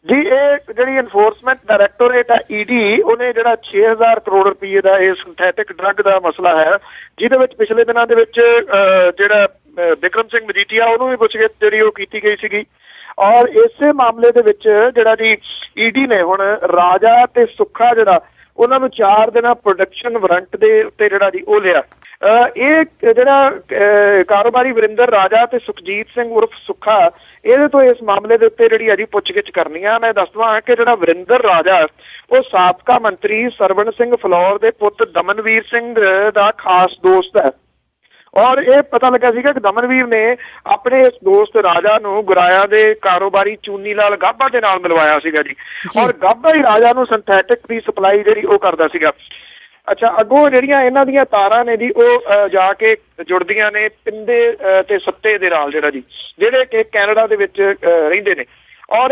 ਜੀ। ਇਹ ਜਿਹੜੀ ਐਨਫੋਰਸਮੈਂਟ ਡਾਇਰੈਕਟੋਰੇਟ ਹੈ ਈਡੀ, ਉਹਨੇ ਜਿਹੜਾ 6000 ਕਰੋੜ ਰੁਪਏ ਦਾ ਇਹ ਸਿੰਥੈਟਿਕ ਡਰੱਗ ਦਾ ਮਸਲਾ ਹੈ, ਜਿਹਦੇ ਵਿੱਚ ਪਿਛਲੇ ਦਿਨਾਂ ਦੇ ਵਿੱਚ ਜਿਹੜਾ ਬਿਕਰਮ ਸਿੰਘ ਮਜੀਠੀਆ ਉਹਨੂੰ ਵੀ ਪੁੱਛਗਿੱਛ ਜਿਹੜੀ ਉਹ ਕੀਤੀ ਗਈ ਸੀਗੀ। ਔਰ ਇਸੇ ਮਾਮਲੇ ਦੇ ਵਿੱਚ ਜਿਹੜਾ ਜੀ ਈਡੀ ਨੇ ਹੁਣ ਰਾਜਾ ਤੇ ਸੁੱਖਾ ਜਿਹੜਾ ਉਹਨਾਂ ਨੂੰ 4 ਦਿਨਾਂ ਪ੍ਰੋਡਕਸ਼ਨ ਵਾਰੰਟ ਦੇ ਉੱਤੇ ਜਿਹੜਾ ਜੀ ਉਹ ਲਿਆ। ਇਹ ਜਿਹੜਾ ਕਾਰੋਬਾਰੀ ਵਰਿੰਦਰ ਰਾਜਾ ਤੇ ਸੁਖਜੀਤ ਸਿੰਘ ਉਰਫ ਸੁੱਖਾ, ਇਹਦੇ ਤੋਂ ਇਸ ਮਾਮਲੇ ਦੇ ਉੱਤੇ ਜਿਹੜੀ ਅਜੀ ਪੁੱਛਗਿੱਛ ਕਰਨੀ ਆ। ਮੈਂ ਦੱਸਦਾ ਕਿ ਜਿਹੜਾ ਵਰਿੰਦਰ ਰਾਜਾ ਉਹ ਸਾਬਕਾ ਮੰਤਰੀ ਸਰਵਣ ਸਿੰਘ ਫਲੌਰ ਦੇ ਪੁੱਤ ਦਮਨਵੀਰ ਸਿੰਘ ਦਾ ਖਾਸ ਦੋਸਤ ਹੈ। ਔਰ ਇਹ ਪਤਾ ਲੱਗਾ ਸੀਗਾ ਕਿ ਦਮਨਵੀਰ ਨੇ ਆਪਣੇ ਇਸ ਦੋਸਤ ਰਾਜਾ ਨੂੰ ਗੁਰਾਇਆ ਦੇ ਕਾਰੋਬਾਰੀ ਚੂਨੀ ਲਾਲ ਗਾਬਾ ਦੇ ਨਾਲ ਮਿਲਵਾਇਆ ਸੀਗਾ ਜੀ। ਔਰ ਗਾਬਾ ਹੀ ਰਾਜਾ ਨੂੰ ਸਿੰਥੈਟਿਕ ਦੀ ਸਪਲਾਈ ਜਿਹੜੀ ਉਹ ਕਰਦਾ ਸੀਗਾ। ਅੱਛਾ, ਅੱਗੋਂ ਜਿਹੜੀਆਂ ਇਹਨਾਂ ਦੀਆਂ ਤਾਰਾਂ ਨੇ ਜੀ ਉਹ ਜਾ ਕੇ ਜੁੜਦੀਆਂ ਨੇ ਪਿੰਦੇ ਤੇ ਸੱਤੇ ਦੇ ਨਾਲ ਜਿਹੜਾ ਜੀ, ਜਿਹੜੇ ਕਿ ਕੈਨੇਡਾ ਦੇ ਵਿੱਚ ਰਹਿੰਦੇ ਨੇ। ਔਰ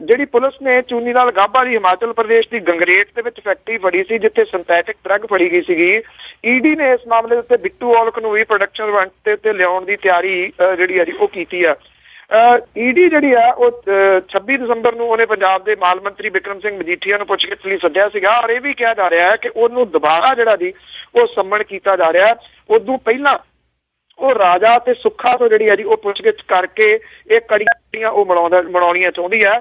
ਜਿਹੜੀ ਪੁਲਿਸ ਨੇ ਚੂਨੀ ਲਾਲ ਗਾਬਾ ਦੀ ਹਿਮਾਚਲ ਪ੍ਰਦੇਸ਼ ਦੀ ਗੰਗਰੇਟ ਦੇ ਵਿੱਚ ਫੈਕਟਰੀ ਫੜੀ ਸੀ ਜਿੱਥੇ ਸਿੰਥੈਟਿਕ ਡਰੱਗ ਫੜੀ ਗਈ ਸੀਗੀ। ਈਡੀ ਨੇ ਇਸ ਮਾਮਲੇ ਦੇ ਉੱਤੇ ਬਿੱਟੂ ਔਲਖ ਨੂੰ ਵੀ ਪ੍ਰੋਡਕਸ਼ਨ ਵਾਰੰਟ ਦੇ ਉੱਤੇ ਲਿਆਉਣ ਦੀ ਤਿਆਰੀ ਜਿਹੜੀ ਆ ਜੀ ਉਹ ਕੀਤੀ ਆ। ਈਡੀ ਜਿਹੜੀ ਆ ਉਹ 26 ਦਸੰਬਰ ਨੂੰ ਉਹਨੇ ਪੰਜਾਬ ਦੇ ਮਾਲ ਮੰਤਰੀ ਬਿਕਰਮ ਸਿੰਘ ਮਜੀਠੀਆ ਨੂੰ ਪੁੱਛਗਿੱਛ ਲਈ ਸੱਦਿਆ ਸੀਗਾ। ਔਰ ਇਹ ਵੀ ਕਿਹਾ ਜਾ ਰਿਹਾ ਹੈ ਕਿ ਉਹਨੂੰ ਦੁਬਾਰਾ ਜਿਹੜਾ ਜੀ ਉਹ ਸੰਮਣ ਕੀਤਾ ਜਾ ਰਿਹਾ। ਉਦੋਂ ਪਹਿਲਾਂ ਉਹ ਰਾਜਾ ਤੇ ਸੁੱਖਾ ਤੋਂ ਜਿਹੜੀ ਆ ਜੀ ਉਹ ਪੁੱਛਗਿੱਛ ਕਰਕੇ ਇਹ ਕੜੀਆਂ ਉਹ ਮਨਾਉਣੀਆਂ ਚਾਹੁੰਦੀ ਆ।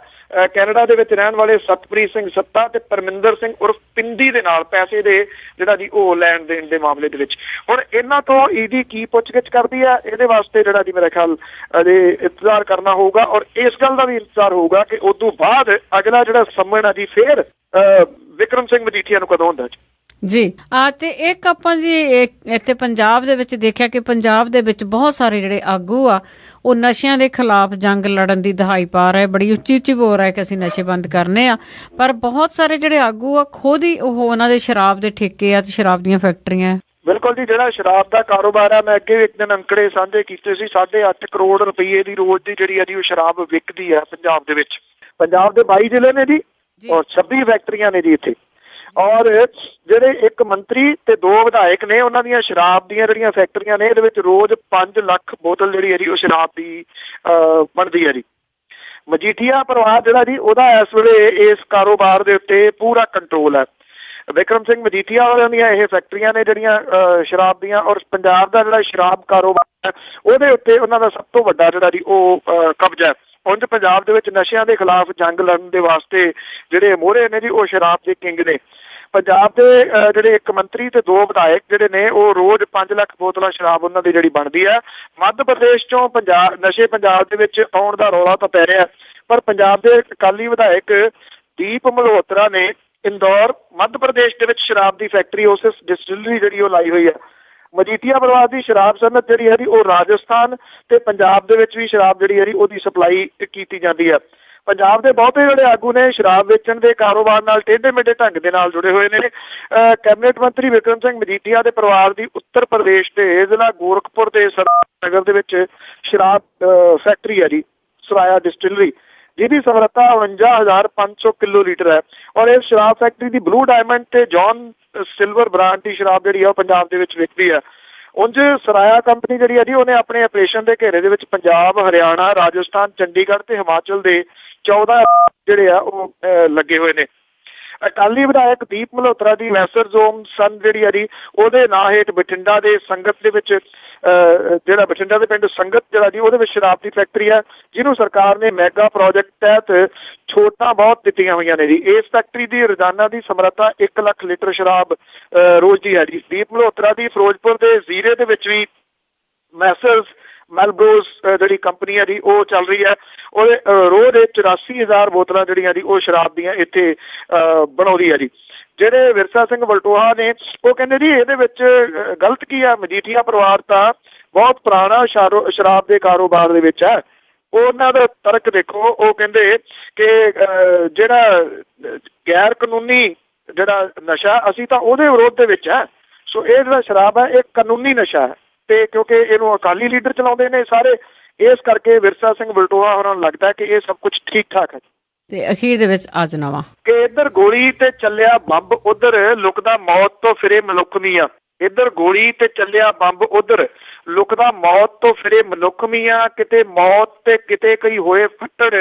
ਕੈਨੇਡਾ ਦੇ ਵਿੱਚ ਰਹਿਣ ਵਾਲੇ ਸਤਪ੍ਰੀਤ ਸਿੰਘ ਸੱਤਾ ਤੇ ਪਰਮਿੰਦਰ ਸਿੰਘ ਉਰਫ ਪਿੰਦੀ ਦੇ ਨਾਲ ਪੈਸੇ ਦੇ ਜਿਹੜਾ ਜੀ ਉਹ ਲੈਣ ਦੇਣ ਦੇ ਮਾਮਲੇ ਦੇ ਵਿੱਚ। ਹੁਣ ਇਹਨਾਂ ਤੋਂ ਈਡੀ ਕੀ ਪੁੱਛਗਿੱਛ ਕਰਦੀ ਆ, ਇਹਦੇ ਵਾਸਤੇ ਜਿਹੜਾ ਜੀ ਮੇਰਾ ਖਿਆਲ ਅਜੇ ਇੰਤਜ਼ਾਰ ਕਰਨਾ ਹੋਊਗਾ। ਔਰ ਇਸ ਗੱਲ ਦਾ ਵੀ ਇੰਤਜ਼ਾਰ ਹੋਊਗਾ ਕਿ ਉਸ ਤੋਂ ਬਾਅਦ ਅਗਲਾ ਜਿਹੜਾ ਸੰਮਣ ਆ ਜੀ ਫੇਰ ਵਿਕਰਮ ਸਿੰਘ ਮਜੀਠੀਆ ਨੂੰ ਕਦੋਂ ਹੁੰਦਾ ਜੀ। ਤੇ ਇੱਕ ਆਪਾਂ ਜੀ ਇੱਥੇ ਪੰਜਾਬ ਦੇ ਵਿੱਚ ਦੇਖਿਆ ਕਿ ਪੰਜਾਬ ਦੇ ਵਿੱਚ ਬਹੁਤ ਸਾਰੇ ਜਿਹੜੇ ਆਗੂ ਆ ਉਹ ਨਸ਼ਿਆਂ ਦੇ ਖਿਲਾਫ ਜੰਗ ਲੜਨ ਦੀ ਦਹਾਈ ਪਾ ਰਹੇ, ਬੜੀ ਉੱਚੀ ਉੱਚੀ ਬੋਲ ਰਿਹਾ ਕਿ ਅਸੀਂ ਨਸ਼ੇ ਬੰਦ ਕਰਨੇ ਆ। ਪਰ ਬਹੁਤ ਸਾਰੇ ਜਿਹੜੇ ਆਗੂ ਆ ਖੁਦ ਹੀ ਉਹ ਉਹਨਾਂ ਦੇ ਸ਼ਰਾਬ ਦੇ ਠੇਕੇ ਆ ਤੇ ਸ਼ਰਾਬ ਦੀਆਂ ਫੈਕਟਰੀਆਂ। ਬਿਲਕੁਲ ਜੀ, ਜਿਹੜਾ ਸ਼ਰਾਬ ਦਾ ਕਾਰੋਬਾਰ ਆ, ਮੈਂ ਅੱਗੇ ਇੱਕ ਦਿਨ ਅੰਕੜੇ ਸਾਂਝੇ ਕੀਤੇ ਸੀ। 8.5 ਕਰੋੜ ਰੁਪਏ ਦੀ ਰੋਜ਼ ਦੀ ਜਿਹੜੀ ਆ ਜੀ ਉਹ ਸ਼ਰਾਬ ਵਿਕਦੀ ਆ ਪੰਜਾਬ ਦੇ ਵਿੱਚ। ਪੰਜਾਬ ਦੇ 22 ਜ਼ਿਲ੍ਹੇ ਨੇ ਜੀ ਔਰ 26 ਫੈਕਟਰੀਆਂ ਨੇ ਜੀ ਇੱਥੇ। ਔਰ ਜਿਹੜੇ ਇੱਕ ਮੰਤਰੀ ਤੇ 2 ਵਿਧਾਇਕ ਨੇ ਉਹਨਾਂ ਦੀਆਂ ਸ਼ਰਾਬ ਦੀਆਂ ਜਿਹੜੀਆਂ ਫੈਕਟਰੀਆਂ ਨੇ ਇਹਦੇ ਵਿੱਚ ਰੋਜ਼ 5 ਲੱਖ ਬੋਤਲ ਜਿਹੜੀ ਹੈ ਜੀ ਉਹ ਸ਼ਰਾਬ ਦੀ ਬਣਦੀ ਹੈ ਜੀ। ਮਜੀਠੀਆ ਪਰਿਵਾਰ ਜਿਹੜਾ ਜੀ ਉਹਦਾ ਇਸ ਵੇਲੇ ਇਸ ਕਾਰੋਬਾਰ ਦੇ ਉੱਤੇ ਪੂਰਾ ਕੰਟਰੋਲ ਹੈ। ਵਿਕਰਮ ਸਿੰਘ ਮਜੀਠੀਆ ਵਾਲਿਆਂ ਦੀਆਂ ਇਹ ਫੈਕਟਰੀਆਂ ਨੇ ਜਿਹੜੀਆਂ ਸ਼ਰਾਬ ਦੀਆਂ। ਔਰ ਪੰਜਾਬ ਦਾ ਜਿਹੜਾ ਸ਼ਰਾਬ ਕਾਰੋਬਾਰ ਹੈ ਉਹਦੇ ਉੱਤੇ ਉਹਨਾਂ ਦਾ ਸਭ ਤੋਂ ਵੱਡਾ ਜਿਹੜਾ ਜੀ ਉਹ ਕਬਜ਼ਾ ਹੈ। ਉਂਝ ਪੰਜਾਬ ਦੇ ਵਿੱਚ ਨਸ਼ਿਆਂ ਦੇ ਖਿਲਾਫ ਜੰਗ ਲੜਨ ਦੇ ਵਾਸਤੇ ਜਿਹੜੇ ਮੋਹਰੇ ਨੇ ਜੀ ਉਹ ਸ਼ਰਾਬ ਦੇ ਕਿੰਗ ਨੇ। ਪੰਜਾਬ ਦੇ ਜਿਹੜੇ ਇੱਕ ਮੰਤਰੀ ਤੇ 2 ਵਿਧਾਇਕ ਜਿਹੜੇ ਨੇ ਉਹ ਰੋਜ਼ 5 ਲੱਖ ਬੋਤਲਾਂ ਸ਼ਰਾਬ ਉਹਨਾਂ ਦੀ ਜਿਹੜੀ ਬਣਦੀ ਹੈ। ਮੱਧ ਪ੍ਰਦੇਸ਼ ਚੋਂ ਨਸ਼ੇ ਪੰਜਾਬ ਦੇ ਵਿੱਚ ਆਉਣ ਦਾ ਰੌਲਾ ਤਾਂ ਪੈ ਰਿਹਾ, ਪਰ ਪੰਜਾਬ ਦੇ ਅਕਾਲੀ ਵਿਧਾਇਕ ਦੀਪ ਮਲਹੋਤਰਾ ਨੇ ਇੰਦੌਰ ਮੱਧ ਪ੍ਰਦੇਸ਼ ਦੇ ਵਿੱਚ ਸ਼ਰਾਬ ਦੀ ਫੈਕਟਰੀ ਉਸ ਡਿਸਟਿਲਰੀ ਜਿਹੜੀ ਉਹ ਲਾਈ ਹੋਈ ਹੈ। ਮਜੀਠੀਆ ਪਰਿਵਾਰ ਦੀ ਸ਼ਰਾਬ ਸਨਅਤ ਜਿਹੜੀ ਹੈ ਉਹ ਰਾਜਸਥਾਨ ਤੇ ਪੰਜਾਬ ਦੇ ਵਿੱਚ ਵੀ ਸ਼ਰਾਬ ਜਿਹੜੀ ਹੈ ਉਹਦੀ ਸਪਲਾਈ ਕੀਤੀ ਜਾਂਦੀ ਹੈ। ਪੰਜਾਬ ਦੇ ਬਹੁਤੇ ਜਿਹੜੇ ਆਗੂ ਨੇ ਸ਼ਰਾਬ ਵੇਚਣ ਦੇ ਕਾਰੋਬਾਰ ਨਾਲ ਟੇਢੇ ਮੇਢੇ ਢੰਗ ਦੇ ਨਾਲ ਜੁੜੇ ਹੋਏ ਨੇ। ਕੈਬਨਿਟ ਮੰਤਰੀ ਵਿਕਰਮ ਸਿੰਘ ਮਜੀਠੀਆ ਦੇ ਪਰਿਵਾਰ ਦੀ ਉੱਤਰ ਪ੍ਰਦੇਸ਼ ਦੇ ਜ਼ਿਲ੍ਹਾ ਗੋਰਖਪੁਰ ਦੇ ਨਗਰ ਦੇ ਵਿੱਚ ਸ਼ਰਾਬ ਫੈਕਟਰੀ ਹੈ ਜੀ, ਸਰਾਇਆ ਡਿਸਟਿਲਰੀ, ਜਿਹਦੀ ਸਮਰੱਥਾ 49,500 ਕਿਲੋ ਲੀਟਰ ਹੈ। ਔਰ ਇਸ ਸ਼ਰਾਬ ਫੈਕਟਰੀ ਦੀ ਬਲੂ ਡਾਇਮੰਡ ਤੇ ਜੌਨ ਸਿਲਵਰ ਬ੍ਰਾਂਡ ਦੀ ਸ਼ਰਾਬ ਜਿਹੜੀ ਆ ਉਹ ਪੰਜਾਬ ਦੇ ਵਿੱਚ ਵਿਕਦੀ ਹੈ। ਉਂਝ ਸਰਾਇਆ ਕੰਪਨੀ ਜਿਹੜੀ ਹੈ ਜੀ ਉਹਨੇ ਆਪਣੇ ਆਪਰੇਸ਼ਨ ਦੇ ਘੇਰੇ ਦੇ ਵਿੱਚ ਪੰਜਾਬ, ਹਰਿਆਣਾ, ਰਾਜਸਥਾਨ, ਚੰਡੀਗੜ੍ਹ ਤੇ ਹਿਮਾਚਲ ਦੇ 14 ਜਿਹੜੇ ਆ ਉਹ ਲੱਗੇ ਹੋਏ ਨੇ। ਅਕਾਲੀ ਵਿਧਾਇਕ ਦੀਪ ਮਲਹੋਤਰਾ ਦੀ ਮੈਸਰਜ਼ੋਮ ਸਨ ਜਿਹੜੀ ਆ ਜੀ ਉਹਦੇ ਨਾਂ ਹੇਠ ਬਠਿੰਡਾ ਦੇ ਸੰਗਤ ਦੇ ਵਿੱਚ ਜਿਹੜਾ ਬਠਿੰਡਾ ਦੇ ਪਿੰਡ ਸੰਗਤ ਜਿਹੜਾ ਜੀ ਉਹਦੇ ਵਿੱਚ ਸ਼ਰਾਬ ਦੀ ਫੈਕਟਰੀ ਹੈ, ਜਿਹਨੂੰ ਸਰਕਾਰ ਨੇ ਮੈਗਾ ਪ੍ਰੋਜੈਕਟ ਤਹਿਤ ਛੋਟਾਂ ਬਹੁਤ ਦਿੱਤੀਆਂ ਹੋਈਆਂ ਨੇ ਜੀ। ਇਸ ਫੈਕਟਰੀ ਦੀ ਰੋਜ਼ਾਨਾ ਦੀ ਸਮਰੱਥਾ 1 ਲੱਖ ਲੀਟਰ ਸ਼ਰਾਬ ਰੋਜ਼ ਦੀ ਹੈ ਜੀ। ਦੀਪ ਮਲਹੋਤਰਾ ਦੀ ਫਿਰੋਜ਼ਪੁਰ ਦੇ ਜ਼ੀਰੇ ਦੇ ਵਿੱਚ ਵੀ ਮੈਸਰਜ਼ ਮੈਲਬਰੋਜ਼ ਜਿਹੜੀ ਕੰਪਨੀ ਹੈ ਜੀ ਉਹ ਚੱਲ ਰਹੀ ਹੈ। ਉਹਦੇ ਰੋਜ਼ 84,000 ਬੋਤਲਾਂ ਜਿਹੜੀਆਂ ਜੀ ਉਹ ਸ਼ਰਾਬ ਦੀਆਂ ਇੱਥੇ ਬਣਾਉਂਦੀ ਹੈ ਜੀ। ਜਿਹੜੇ ਵਿਰਸਾ ਸਿੰਘ ਵਲਟੋਹਾ ਨੇ ਉਹ ਕਹਿੰਦੇ ਜੀ ਇਹਦੇ ਵਿੱਚ ਗਲਤ ਕੀ ਹੈ, ਮਜੀਠੀਆ ਪਰਿਵਾਰ ਤਾਂ ਬਹੁਤ ਪੁਰਾਣਾ ਸ਼ਰਾਬ ਦੇ ਕਾਰੋਬਾਰ ਦੇ ਵਿੱਚ ਹੈ। ਉਹਨਾਂ ਦਾ ਤਰਕ ਦੇਖੋ, ਉਹ ਕਹਿੰਦੇ ਕਿ ਜਿਹੜਾ ਗੈਰ ਕਾਨੂੰਨੀ ਜਿਹੜਾ ਨਸ਼ਾ ਅਸੀਂ ਤਾਂ ਉਹਦੇ ਵਿਰੋਧ ਦੇ ਵਿੱਚ ਹੈ। ਸੋ ਇਹ ਜਿਹੜਾ ਸ਼ਰਾਬ ਹੈ ਇਹ ਕਾਨੂੰਨੀ ਨਸ਼ਾ ਹੈ ਤੇ ਕਿਉਂਕਿ ਇਹਨੂੰ ਅਕਾਲੀ ਲੀਡਰ ਚਲਾਉਂਦੇ ਨੇ ਸਾਰੇ, ਇਸ ਕਰਕੇ ਵਿਰਸਾ ਸਿੰਘ ਵਲਟੋਹਾ ਹੋਰਾਂ ਨੂੰ ਲੱਗਦਾ ਕਿ ਇਹ ਸਭ ਕੁਝ ਠੀਕ ਠਾਕ ਹੈ। ਤੇ ਅਖੀਰ ਦੇ ਵਿੱਚ ਅੱਜ ਨਵਾਂ ਕਿ ਇੱਧਰ ਗੋਲੀ ਤੇ ਚੱਲਿਆ ਬੰਬ, ਉਧਰ ਲੁਕਦਾ ਮੌਤ ਤੋਂ ਫਿਰੇ ਮਨੁੱਖ ਮੀਆਂ। ਇੱਧਰ ਗੋਲੀ ਤੇ ਚੱਲਿਆ ਬੰਬ, ਉਧਰ ਲੁਕਦਾ ਮੌਤ ਤੋਂ ਫਿਰੇ ਮਨੁੱਖ ਮੀਆਂ। ਕਿਤੇ ਮੌਤ ਤੇ ਕਿਤੇ ਕਈ ਹੋਏ ਫੱਟੜ,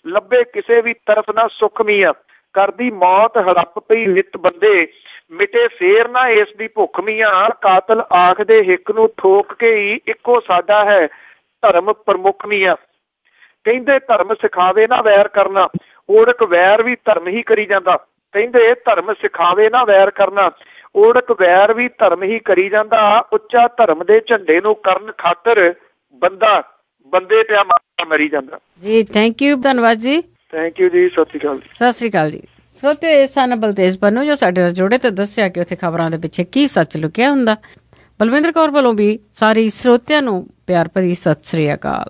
ਲੱਭੇ ਕਿਸੇ ਵੀ ਤਰਫ ਨਾ ਸੁੱਖ ਮੀਆਂ। ਕਰਦੀ ਮੌਤ ਹੜੱਪ ਪਈ ਨਿੱਤ ਬੰਦੇ, ਮਿਟੇ ਫੇਰ ਨਾ ਇਸ ਦੀ ਭੁੱਖ ਮੀਆਂ। ਕਾਤਲ ਆਖਦੇ ਹਿੱਕ ਨੂੰ ਠੋਕ ਕੇ ਹੀ ਇੱਕੋ ਸਾਡਾ ਹੈ ਧਰਮ ਪ੍ਰਮੁੱਖ ਮੀਆਂ। ਕਹਿੰਦੇ ਧਰਮ ਸਿਖਾਵੇ ਨਾ ਵੈਰ ਕਰਨਾ, ਓੜਕ ਵੈਰ ਵੀ ਧਰਮ ਹੀ ਕਰੀ ਜਾਂਦਾ। ਕਹਿੰਦੇ ਧਰਮ ਸਿਖਾਵੇ ਨਾ ਵੈਰ ਕਰਨਾ, ਓੜਕ ਵੈਰ ਵੀ ਧਰਮ ਹੀ ਕਰੀ ਜਾਂਦਾ। ਉੱਚਾ ਧਰਮ ਦੇ ਝੰਡੇ ਨੂੰ ਕਰਨ ਖਾਤਰ ਬੰਦਾ ਬੰਦੇ ਪਿਆ ਮਰੀ ਜਾਂਦਾ। ਜੀ ਥੈਂਕ ਯੂ, ਧੰਨਵਾਦ ਜੀ। ਥੈਂਕ ਯੂ ਜੀ, ਸਤਿ ਸ਼੍ਰੀ ਅਕਾਲ ਜੀ। ਸਤਿ ਸ਼੍ਰੀ ਅਕਾਲ ਜੀ। ਸਰੋਤਿਓ, ਇਹ ਸਨ ਬਲਤੇਜ ਪੰਨੂ ਜੋ ਸਾਡੇ ਨਾਲ ਜੁੜੇ ਤੇ ਦੱਸਿਆ ਕਿ ਉੱਥੇ ਖਬਰਾਂ ਦੇ ਪਿੱਛੇ ਕੀ ਸੱਚ ਲੁਕਿਆ ਹੁੰਦਾ। ਬਲਵਿੰਦਰ ਕੌਰ ਵੱਲੋਂ ਵੀ ਸਾਰੇ ਸਰੋਤਿਆਂ ਨੂੰ ਪਿਆਰ ਭਰੀ ਸਤਿ ਸ਼੍ਰੀ ਅਕਾਲ।